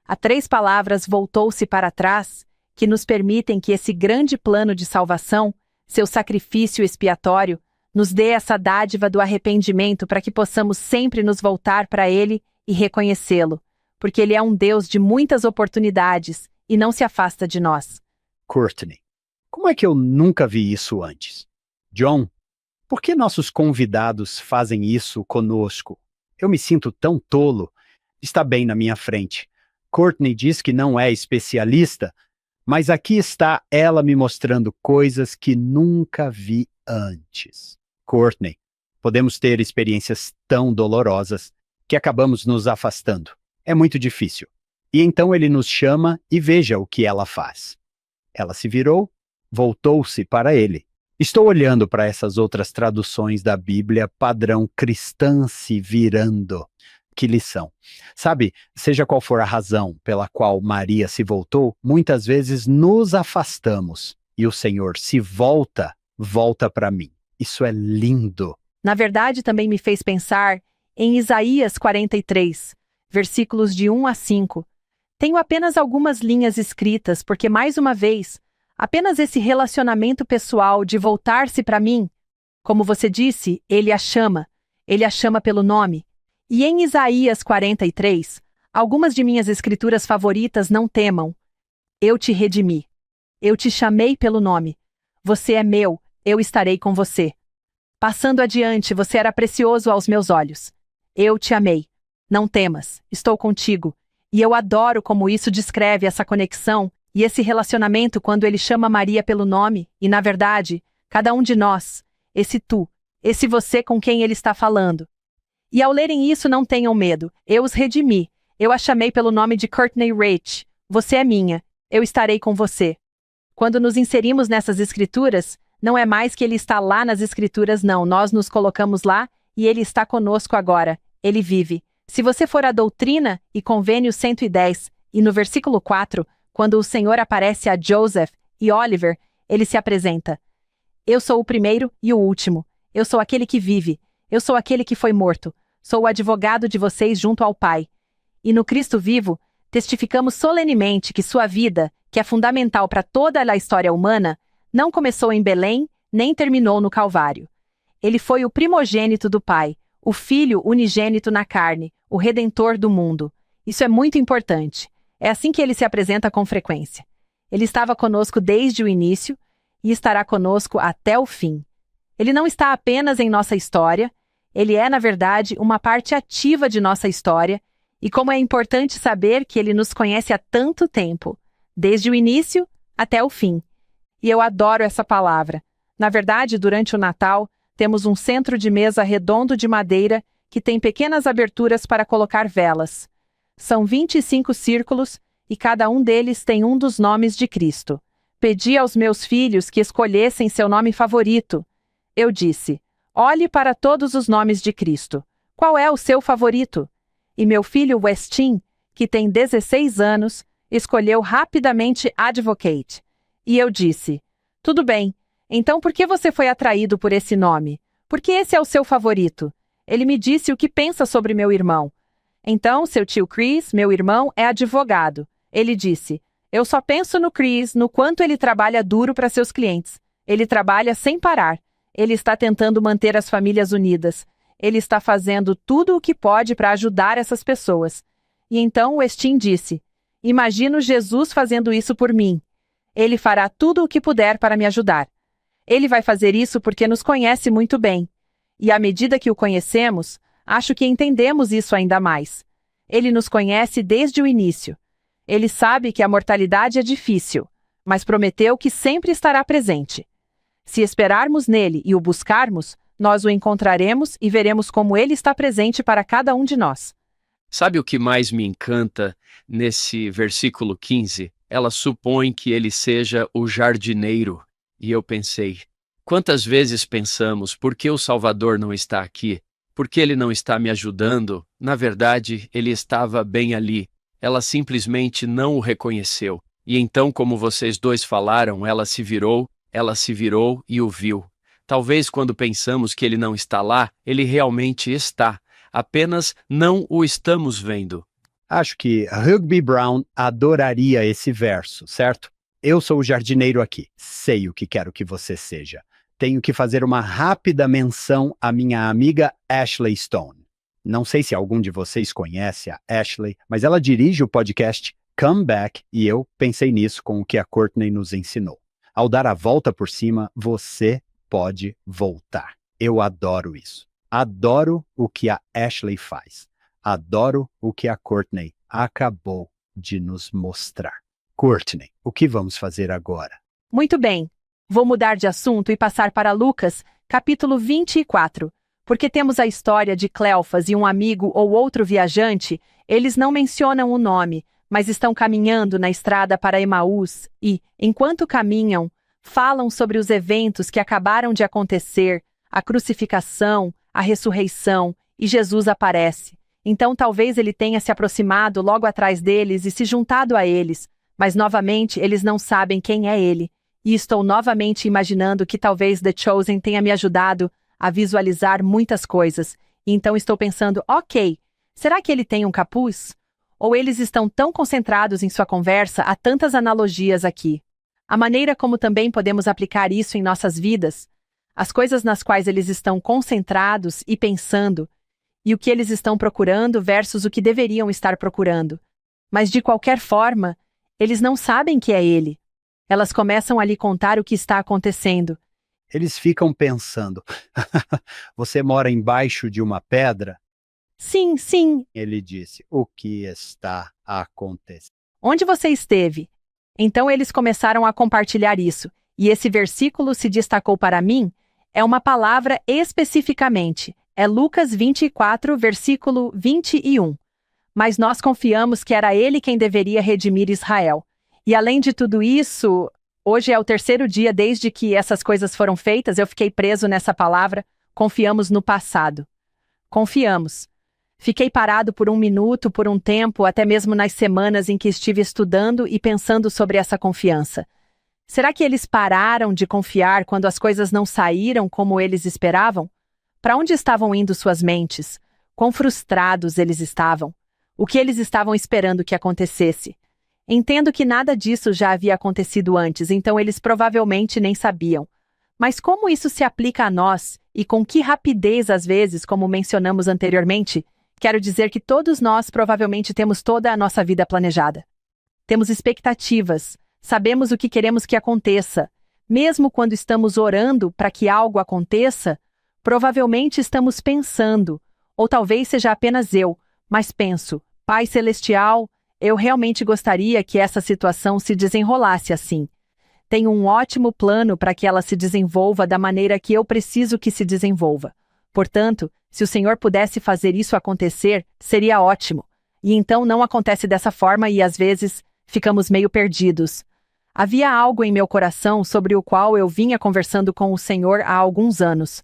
Há 3 palavras voltou-se para trás que nos permitem que esse grande plano de salvação, seu sacrifício expiatório, nos dê essa dádiva do arrependimento para que possamos sempre nos voltar para Ele e reconhecê-lo, porque Ele é um Deus de muitas oportunidades e não se afasta de nós. Courtney, como é que eu nunca vi isso antes? John, por que nossos convidados fazem isso conosco? Eu me sinto tão tolo. Está bem na minha frente. Courtney diz que não é especialista, mas aqui está ela me mostrando coisas que nunca vi antes. Courtney, podemos ter experiências tão dolorosas que acabamos nos afastando. É muito difícil. E então ele nos chama e veja o que ela faz. Ela se virou, voltou-se para ele. Estou olhando para essas outras traduções da Bíblia padrão cristã se virando. Que lição. Sabe, seja qual for a razão pela qual Maria se voltou, muitas vezes nos afastamos e o Senhor se volta para mim. Isso é lindo. Na verdade, também me fez pensar em Isaías 43, versículos de 1 a 5. Tenho apenas algumas linhas escritas, porque, mais uma vez, apenas esse relacionamento pessoal de voltar-se para mim. Como você disse, ele a chama pelo nome. E em Isaías 43, algumas de minhas escrituras favoritas não temam. Eu te redimi. Eu te chamei pelo nome. Você é meu, eu estarei com você. Passando adiante, você era precioso aos meus olhos. Eu te amei. Não temas, estou contigo. E eu adoro como isso descreve essa conexão e esse relacionamento quando ele chama Maria pelo nome, e na verdade, cada um de nós, esse tu, esse você com quem ele está falando. E ao lerem isso, não tenham medo. Eu os redimi. Eu a chamei pelo nome de Courtney Rich. Você é minha. Eu estarei com você. Quando nos inserimos nessas escrituras, não é mais que ele está lá nas escrituras, não. Nós nos colocamos lá e ele está conosco agora. Ele vive. Se você for à doutrina e convênio 110, e no versículo 4, quando o Senhor aparece a Joseph e Oliver, ele se apresenta. Eu sou o primeiro e o último. Eu sou aquele que vive. Eu sou aquele que foi morto. Sou o advogado de vocês junto ao Pai. E no Cristo vivo, testificamos solenemente que sua vida, que é fundamental para toda a história humana, não começou em Belém, nem terminou no Calvário. Ele foi o primogênito do Pai, o Filho unigênito na carne, o Redentor do mundo. Isso é muito importante. É assim que ele se apresenta com frequência. Ele estava conosco desde o início e estará conosco até o fim. Ele não está apenas em nossa história, ele é, na verdade, uma parte ativa de nossa história, e como é importante saber que ele nos conhece há tanto tempo, desde o início até o fim. E eu adoro essa palavra. Na verdade, durante o Natal, temos um centro de mesa redondo de madeira que tem pequenas aberturas para colocar velas. São 25 círculos e cada um deles tem um dos nomes de Cristo. Pedi aos meus filhos que escolhessem seu nome favorito. Eu disse, olhe para todos os nomes de Cristo. Qual é o seu favorito? E meu filho Westin, que tem 16 anos, escolheu rapidamente Advocate. E eu disse, tudo bem, então por que você foi atraído por esse nome? Porque esse é o seu favorito. Ele me disse o que pensa sobre meu irmão. Então, seu tio Chris, meu irmão, é advogado. Ele disse, eu só penso no Chris, no quanto ele trabalha duro para seus clientes. Ele trabalha sem parar. Ele está tentando manter as famílias unidas. Ele está fazendo tudo o que pode para ajudar essas pessoas. E então Westin disse, imagino Jesus fazendo isso por mim. Ele fará tudo o que puder para me ajudar. Ele vai fazer isso porque nos conhece muito bem. E à medida que o conhecemos, acho que entendemos isso ainda mais. Ele nos conhece desde o início. Ele sabe que a mortalidade é difícil, mas prometeu que sempre estará presente. Se esperarmos nele e o buscarmos, nós o encontraremos e veremos como ele está presente para cada um de nós. Sabe o que mais me encanta nesse versículo 15? Ela supõe que ele seja o jardineiro. E eu pensei, Quantas vezes pensamos, por que o Salvador não está aqui? Por que ele não está me ajudando? Na verdade, ele estava bem ali. Ela simplesmente não o reconheceu. E então, como vocês dois falaram, ela se virou e o viu. Talvez quando pensamos que ele não está lá, ele realmente está. Apenas não o estamos vendo. Acho que Rugby Brown adoraria esse verso, certo? Eu sou o jardineiro aqui. Sei o que quero que você seja. Tenho que fazer uma rápida menção à minha amiga Ashley Stone. Não sei se algum de vocês conhece a Ashley, mas ela dirige o podcast Come Back e eu pensei nisso com o que a Courtney nos ensinou. Ao dar a volta por cima, você pode voltar. Eu adoro isso. Adoro o que a Ashley faz. Adoro o que a Courtney acabou de nos mostrar. Courtney, o que vamos fazer agora? Muito bem. Vou mudar de assunto e passar para Lucas, capítulo 24. Porque temos a história de Cleofas e um amigo ou outro viajante, eles não mencionam o nome, mas estão caminhando na estrada para Emaús e, enquanto caminham, falam sobre os eventos que acabaram de acontecer, a crucificação, a ressurreição, e Jesus aparece. Então talvez ele tenha se aproximado logo atrás deles e se juntado a eles, mas novamente eles não sabem quem é ele. E estou novamente imaginando que talvez The Chosen tenha me ajudado a visualizar muitas coisas. E então estou pensando, ok, será que ele tem um capuz? Ou eles estão tão concentrados em sua conversa, há tantas analogias aqui. A maneira como também podemos aplicar isso em nossas vidas, as coisas nas quais eles estão concentrados e pensando, e o que eles estão procurando versus o que deveriam estar procurando. Mas de qualquer forma, eles não sabem que é ele. Elas começam a lhe contar o que está acontecendo. Eles ficam pensando, você mora embaixo de uma pedra? Sim, sim. Ele disse, o que está acontecendo? Onde você esteve? Então eles começaram a compartilhar isso, e esse versículo se destacou para mim, é uma palavra especificamente, é Lucas 24, versículo 21. Mas nós confiamos que era ele quem deveria redimir Israel. E além de tudo isso, hoje é o terceiro dia desde que essas coisas foram feitas, eu fiquei preso nessa palavra, confiamos no passado. Confiamos. Fiquei parado por um minuto, por um tempo, até mesmo nas semanas em que estive estudando e pensando sobre essa confiança. Será que eles pararam de confiar quando as coisas não saíram como eles esperavam? Para onde estavam indo suas mentes? Quão frustrados eles estavam? O que eles estavam esperando que acontecesse? Entendo que nada disso já havia acontecido antes, então eles provavelmente nem sabiam. Mas como isso se aplica a nós, e com que rapidez às vezes, como mencionamos anteriormente, quero dizer que todos nós provavelmente temos toda a nossa vida planejada. Temos expectativas, sabemos o que queremos que aconteça. Mesmo quando estamos orando para que algo aconteça, provavelmente estamos pensando, ou talvez seja apenas eu, mas penso, Pai Celestial, eu realmente gostaria que essa situação se desenrolasse assim. Tenho um ótimo plano para que ela se desenvolva da maneira que eu preciso que se desenvolva. Portanto, se o Senhor pudesse fazer isso acontecer, seria ótimo. E então não acontece dessa forma e às vezes ficamos meio perdidos. Havia algo em meu coração sobre o qual eu vinha conversando com o Senhor há alguns anos.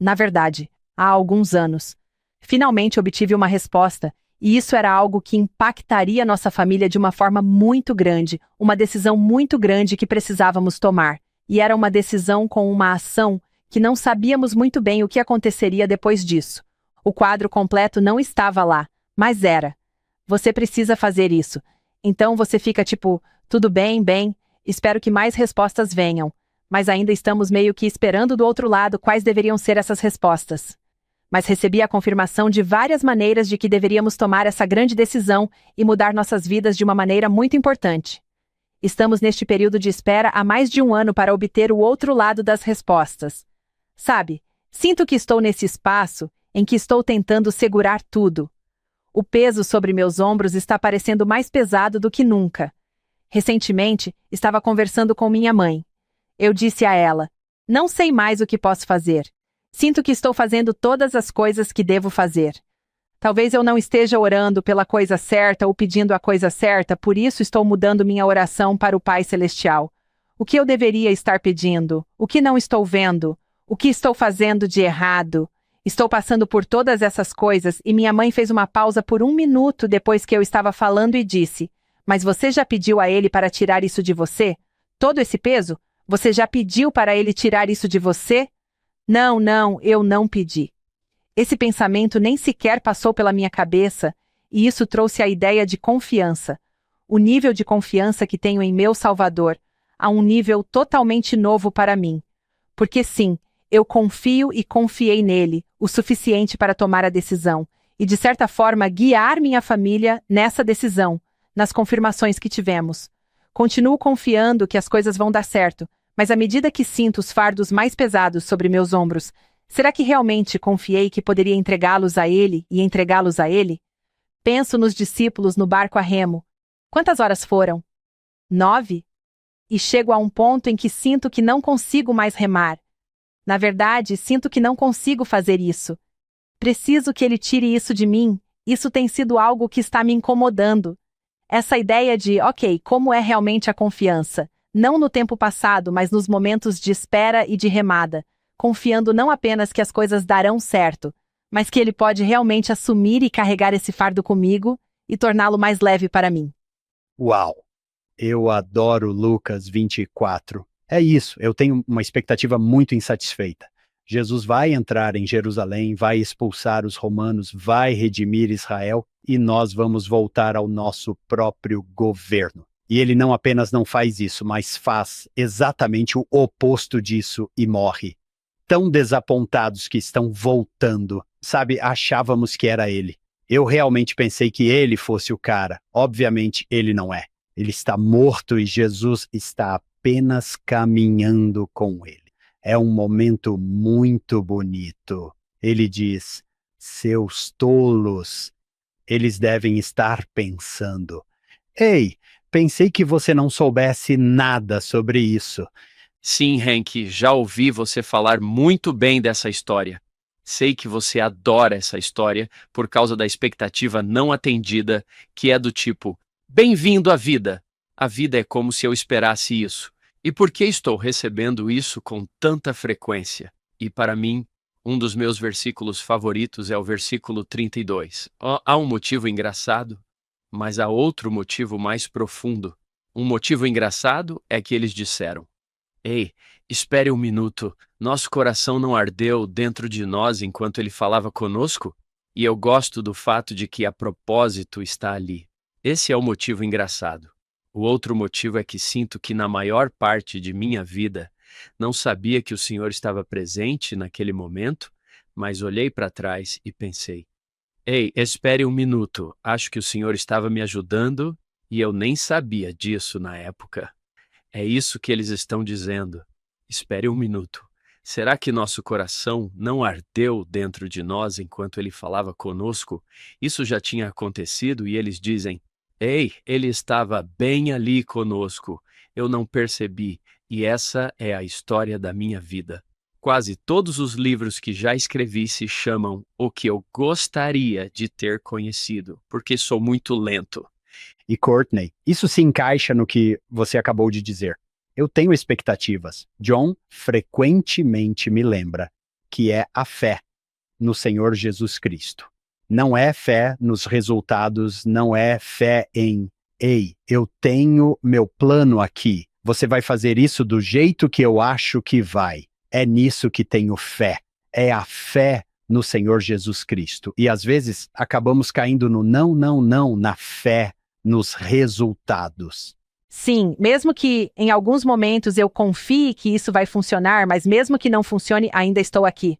Na verdade, há alguns anos. Finalmente obtive uma resposta, e isso era algo que impactaria nossa família de uma forma muito grande, uma decisão muito grande que precisávamos tomar. E era uma decisão com uma ação que não sabíamos muito bem o que aconteceria depois disso. O quadro completo não estava lá, mas era. Você precisa fazer isso. Então você fica tipo, tudo bem, espero que mais respostas venham. Mas ainda estamos meio que esperando do outro lado quais deveriam ser essas respostas. Mas recebi a confirmação de várias maneiras de que deveríamos tomar essa grande decisão e mudar nossas vidas de uma maneira muito importante. Estamos neste período de espera há mais de um ano para obter o outro lado das respostas. Sabe, sinto que estou nesse espaço em que estou tentando segurar tudo. O peso sobre meus ombros está parecendo mais pesado do que nunca. Recentemente, estava conversando com minha mãe. Eu disse a ela, não sei mais o que posso fazer. Sinto que estou fazendo todas as coisas que devo fazer. Talvez eu não esteja orando pela coisa certa ou pedindo a coisa certa, por isso estou mudando minha oração para o Pai Celestial. O que eu deveria estar pedindo? O que não estou vendo? O que estou fazendo de errado? Estou passando por todas essas coisas e minha mãe fez uma pausa por 1 minuto depois que eu estava falando e disse: Mas você já pediu a ele para tirar isso de você? Todo esse peso? Você já pediu para ele tirar isso de você? Não, não, eu não pedi. Esse pensamento nem sequer passou pela minha cabeça, e isso trouxe a ideia de confiança. O nível de confiança que tenho em meu Salvador, a um nível totalmente novo para mim. Porque sim, eu confio e confiei nele, o suficiente para tomar a decisão, e de certa forma guiar minha família nessa decisão, nas confirmações que tivemos. Continuo confiando que as coisas vão dar certo, mas à medida que sinto os fardos mais pesados sobre meus ombros, será que realmente confiei que poderia entregá-los a ele e entregá-los a ele? Penso nos discípulos no barco a remo. Quantas horas foram? 9? E chego a um ponto em que sinto que não consigo mais remar. Na verdade, sinto que não consigo fazer isso. Preciso que ele tire isso de mim. Isso tem sido algo que está me incomodando. Essa ideia de, ok, como é realmente a confiança? Não no tempo passado, mas nos momentos de espera e de remada. Confiando não apenas que as coisas darão certo, mas que ele pode realmente assumir e carregar esse fardo comigo e torná-lo mais leve para mim. Uau! Eu adoro Lucas 24. É isso, eu tenho uma expectativa muito insatisfeita. Jesus vai entrar em Jerusalém, vai expulsar os romanos, vai redimir Israel e nós vamos voltar ao nosso próprio governo. E ele não apenas não faz isso, mas faz exatamente o oposto disso e morre. Tão desapontados que estão voltando. Sabe, achávamos que era ele. Eu realmente pensei que ele fosse o cara. Obviamente, ele não é. Ele está morto e Jesus está apenas caminhando com ele. É um momento muito bonito. Ele diz: seus tolos, eles devem estar pensando. Ei, pensei que você não soubesse nada sobre isso. Sim, Hank, já ouvi você falar muito bem dessa história. Sei que você adora essa história por causa da expectativa não atendida, que é do tipo: bem-vindo à vida! A vida é como se eu esperasse isso. E por que estou recebendo isso com tanta frequência? E para mim, um dos meus versículos favoritos é o versículo 32. Há um motivo engraçado, mas há outro motivo mais profundo. Um motivo engraçado é que eles disseram: Ei, espere 1 minuto, nosso coração não ardeu dentro de nós enquanto ele falava conosco? E eu gosto do fato de que a propósito está ali. Esse é o motivo engraçado. O outro motivo é que sinto que na maior parte de minha vida não sabia que o Senhor estava presente naquele momento, mas olhei para trás e pensei: Ei, espere 1 minuto, acho que o Senhor estava me ajudando e eu nem sabia disso na época. É isso que eles estão dizendo. Espere 1 minuto. Será que nosso coração não ardeu dentro de nós enquanto ele falava conosco? Isso já tinha acontecido e eles dizem: Ei, ele estava bem ali conosco. Eu não percebi. E essa é a história da minha vida. Quase todos os livros que já escrevi se chamam O que eu gostaria de ter conhecido, porque sou muito lento. E Courtney, isso se encaixa no que você acabou de dizer. Eu tenho expectativas. John frequentemente me lembra que é a fé no Senhor Jesus Cristo. Não é fé nos resultados, não é fé em, ei, eu tenho meu plano aqui, você vai fazer isso do jeito que eu acho que vai. É nisso que tenho fé. É a fé no Senhor Jesus Cristo. E às vezes acabamos caindo no não, não, não, na fé nos resultados. Sim, mesmo que em alguns momentos eu confie que isso vai funcionar, mas mesmo que não funcione, ainda estou aqui.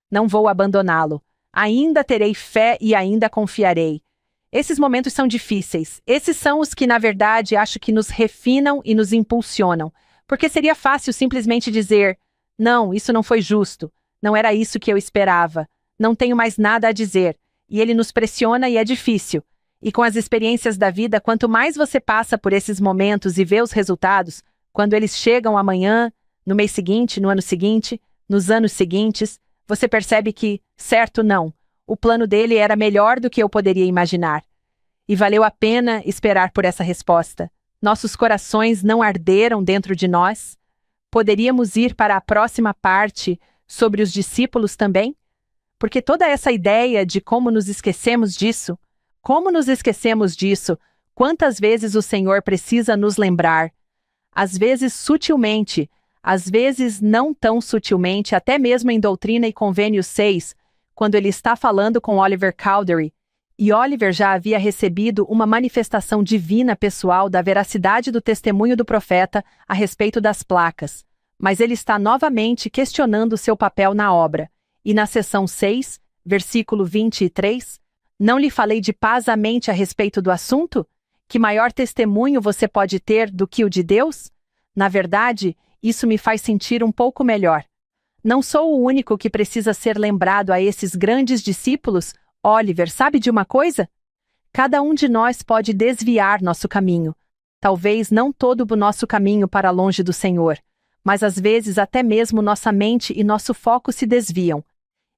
Não vou abandoná-lo. Ainda terei fé e ainda confiarei. Esses momentos são difíceis. Esses são os que, na verdade, acho que nos refinam e nos impulsionam. Porque seria fácil simplesmente dizer: não, isso não foi justo. Não era isso que eu esperava. Não tenho mais nada a dizer. E ele nos pressiona e é difícil. E com as experiências da vida, quanto mais você passa por esses momentos e vê os resultados, quando eles chegam amanhã, no mês seguinte, no ano seguinte, nos anos seguintes, você percebe que, certo, não, o plano dele era melhor do que eu poderia imaginar. E valeu a pena esperar por essa resposta. Nossos corações não arderam dentro de nós? Poderíamos ir para a próxima parte sobre os discípulos também? Porque toda essa ideia de como nos esquecemos disso, quantas vezes o Senhor precisa nos lembrar, às vezes sutilmente, às vezes não tão sutilmente, até mesmo em Doutrina e Convênios 6, quando ele está falando com Oliver Cowdery, e Oliver já havia recebido uma manifestação divina pessoal da veracidade do testemunho do profeta a respeito das placas, mas ele está novamente questionando seu papel na obra. E na seção 6, versículo 23, não lhe falei de paz à mente a respeito do assunto? Que maior testemunho você pode ter do que o de Deus? Na verdade, isso me faz sentir um pouco melhor. Não sou o único que precisa ser lembrado a esses grandes discípulos. Oliver, sabe de uma coisa? Cada um de nós pode desviar nosso caminho. Talvez não todo o nosso caminho para longe do Senhor, mas às vezes até mesmo nossa mente e nosso foco se desviam.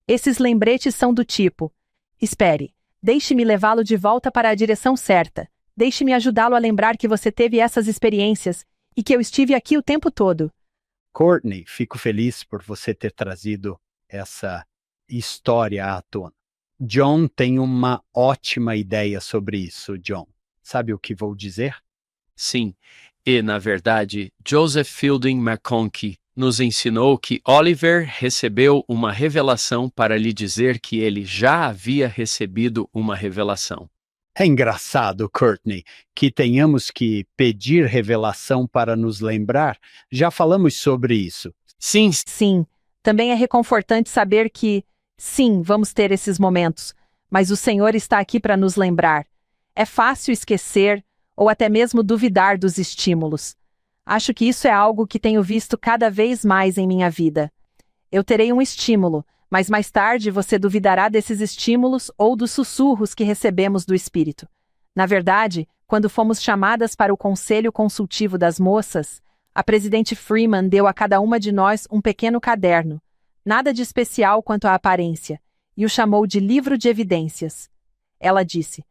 Esses lembretes são do tipo: espere, deixe-me levá-lo de volta para a direção certa. Deixe-me ajudá-lo a lembrar que você teve essas experiências e que eu estive aqui o tempo todo. Courtney, fico feliz por você ter trazido essa história à tona. John tem uma ótima ideia sobre isso, John. Sabe o que vou dizer? Sim, e, na verdade, Joseph Fielding McConkie nos ensinou que Oliver recebeu uma revelação para lhe dizer que ele já havia recebido uma revelação. É engraçado, Courtney, que tenhamos que pedir revelação para nos lembrar. Já falamos sobre isso. Sim, Sim, também é reconfortante saber que, sim, vamos ter esses momentos, mas o Senhor está aqui para nos lembrar. É fácil esquecer ou até mesmo duvidar dos estímulos. Acho que isso é algo que tenho visto cada vez mais em minha vida. Eu terei um estímulo, mas mais tarde você duvidará desses estímulos ou dos sussurros que recebemos do Espírito. Na verdade, quando fomos chamadas para o Conselho Consultivo das Moças, a presidente Freeman deu a cada uma de nós um pequeno caderno, nada de especial quanto à aparência, e o chamou de Livro de Evidências. Ela disse: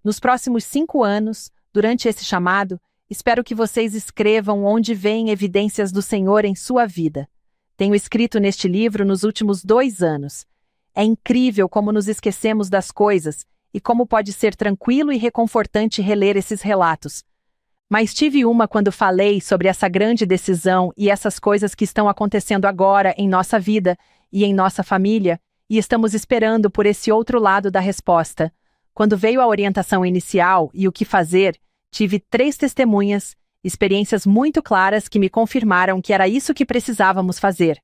nos próximos 5 anos, durante esse chamado, espero que vocês escrevam onde veem evidências do Senhor em sua vida. Tenho escrito neste livro nos últimos 2 anos. É incrível como nos esquecemos das coisas e como pode ser tranquilo e reconfortante reler esses relatos. Mas tive uma quando falei sobre essa grande decisão e essas coisas que estão acontecendo agora em nossa vida e em nossa família, e estamos esperando por esse outro lado da resposta. Quando veio a orientação inicial e o que fazer, tive 3 testemunhas, experiências muito claras que me confirmaram que era isso que precisávamos fazer.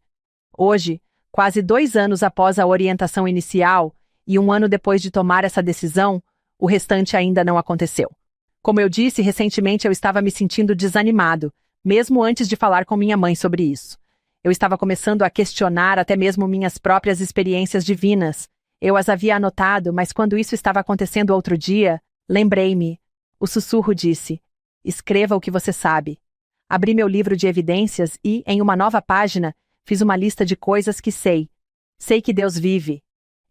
Hoje, quase 2 anos após a orientação inicial e 1 ano depois de tomar essa decisão, o restante ainda não aconteceu. Como eu disse, recentemente eu estava me sentindo desanimado, mesmo antes de falar com minha mãe sobre isso. Eu estava começando a questionar até mesmo minhas próprias experiências divinas. Eu as havia anotado, mas quando isso estava acontecendo outro dia, lembrei-me. O sussurro disse: escreva o que você sabe. Abri meu livro de evidências e, em uma nova página, fiz uma lista de coisas que sei. Sei que Deus vive.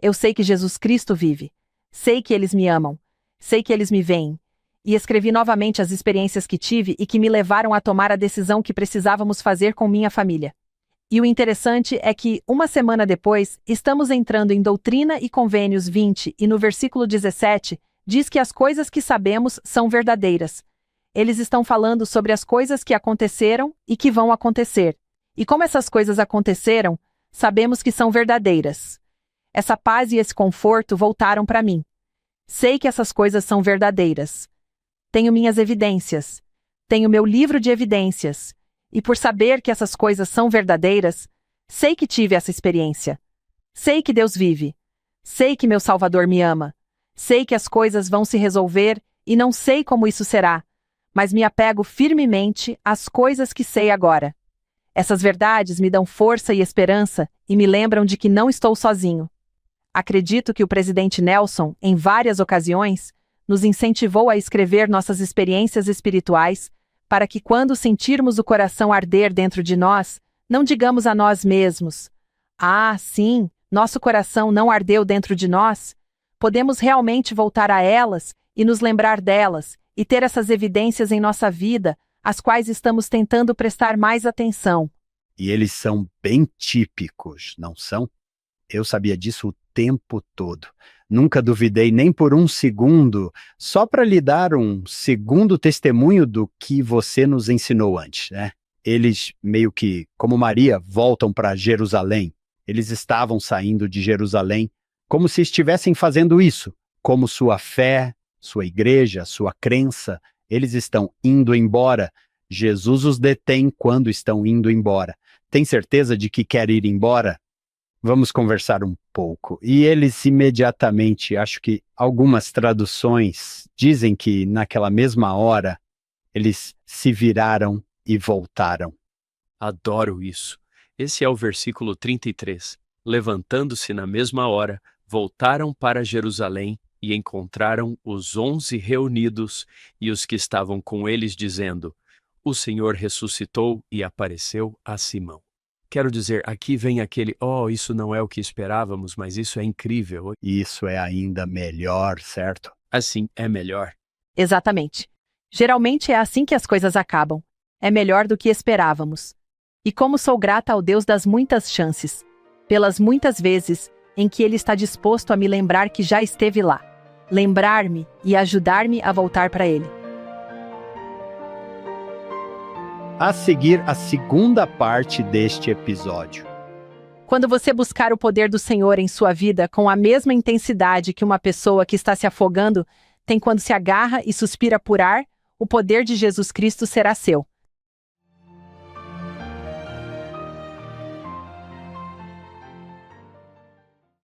Eu sei que Jesus Cristo vive. Sei que eles me amam. Sei que eles me veem. E escrevi novamente as experiências que tive e que me levaram a tomar a decisão que precisávamos fazer com minha família. E o interessante é que, 1 semana depois, estamos entrando em Doutrina e Convênios 20 e no versículo 17, diz que as coisas que sabemos são verdadeiras. Eles estão falando sobre as coisas que aconteceram e que vão acontecer. E como essas coisas aconteceram, sabemos que são verdadeiras. Essa paz e esse conforto voltaram para mim. Sei que essas coisas são verdadeiras. Tenho minhas evidências. Tenho meu livro de evidências. E por saber que essas coisas são verdadeiras, sei que tive essa experiência. Sei que Deus vive. Sei que meu Salvador me ama. Sei que as coisas vão se resolver e não sei como isso será, mas me apego firmemente às coisas que sei agora. Essas verdades me dão força e esperança e me lembram de que não estou sozinho. Acredito que o presidente Nelson, em várias ocasiões, nos incentivou a escrever nossas experiências espirituais para que, quando sentirmos o coração arder dentro de nós, não digamos a nós mesmos: ah, sim, nosso coração não ardeu dentro de nós. Podemos realmente voltar a elas e nos lembrar delas e ter essas evidências em nossa vida, às quais estamos tentando prestar mais atenção. E eles são bem típicos, não são? Eu sabia disso o tempo todo. Nunca duvidei nem por um segundo, só para lhe dar um segundo testemunho do que você nos ensinou antes, né? Eles, meio que, como Maria, voltam para Jerusalém. Eles estavam saindo de Jerusalém como se estivessem fazendo isso, como sua fé, sua igreja, sua crença, eles estão indo embora. Jesus os detém quando estão indo embora. Tem certeza de que quer ir embora? Vamos conversar um pouco. E eles imediatamente, acho que algumas traduções dizem que naquela mesma hora, eles se viraram e voltaram. Adoro isso. Esse é o versículo 33. Levantando-se na mesma hora, voltaram para Jerusalém e encontraram os 11 reunidos e os que estavam com eles, dizendo: O Senhor ressuscitou e apareceu a Simão. Quero dizer, aqui vem aquele, isso não é o que esperávamos, mas isso é incrível. Isso é ainda melhor, certo? Assim é melhor. Exatamente. Geralmente é assim que as coisas acabam. É melhor do que esperávamos. E como sou grata ao Deus das muitas chances, pelas muitas vezes em que Ele está disposto a me lembrar que já esteve lá, lembrar-me e ajudar-me a voltar para Ele. A seguir, a segunda parte deste episódio. Quando você buscar o poder do Senhor em sua vida com a mesma intensidade que uma pessoa que está se afogando tem quando se agarra e suspira por ar, o poder de Jesus Cristo será seu.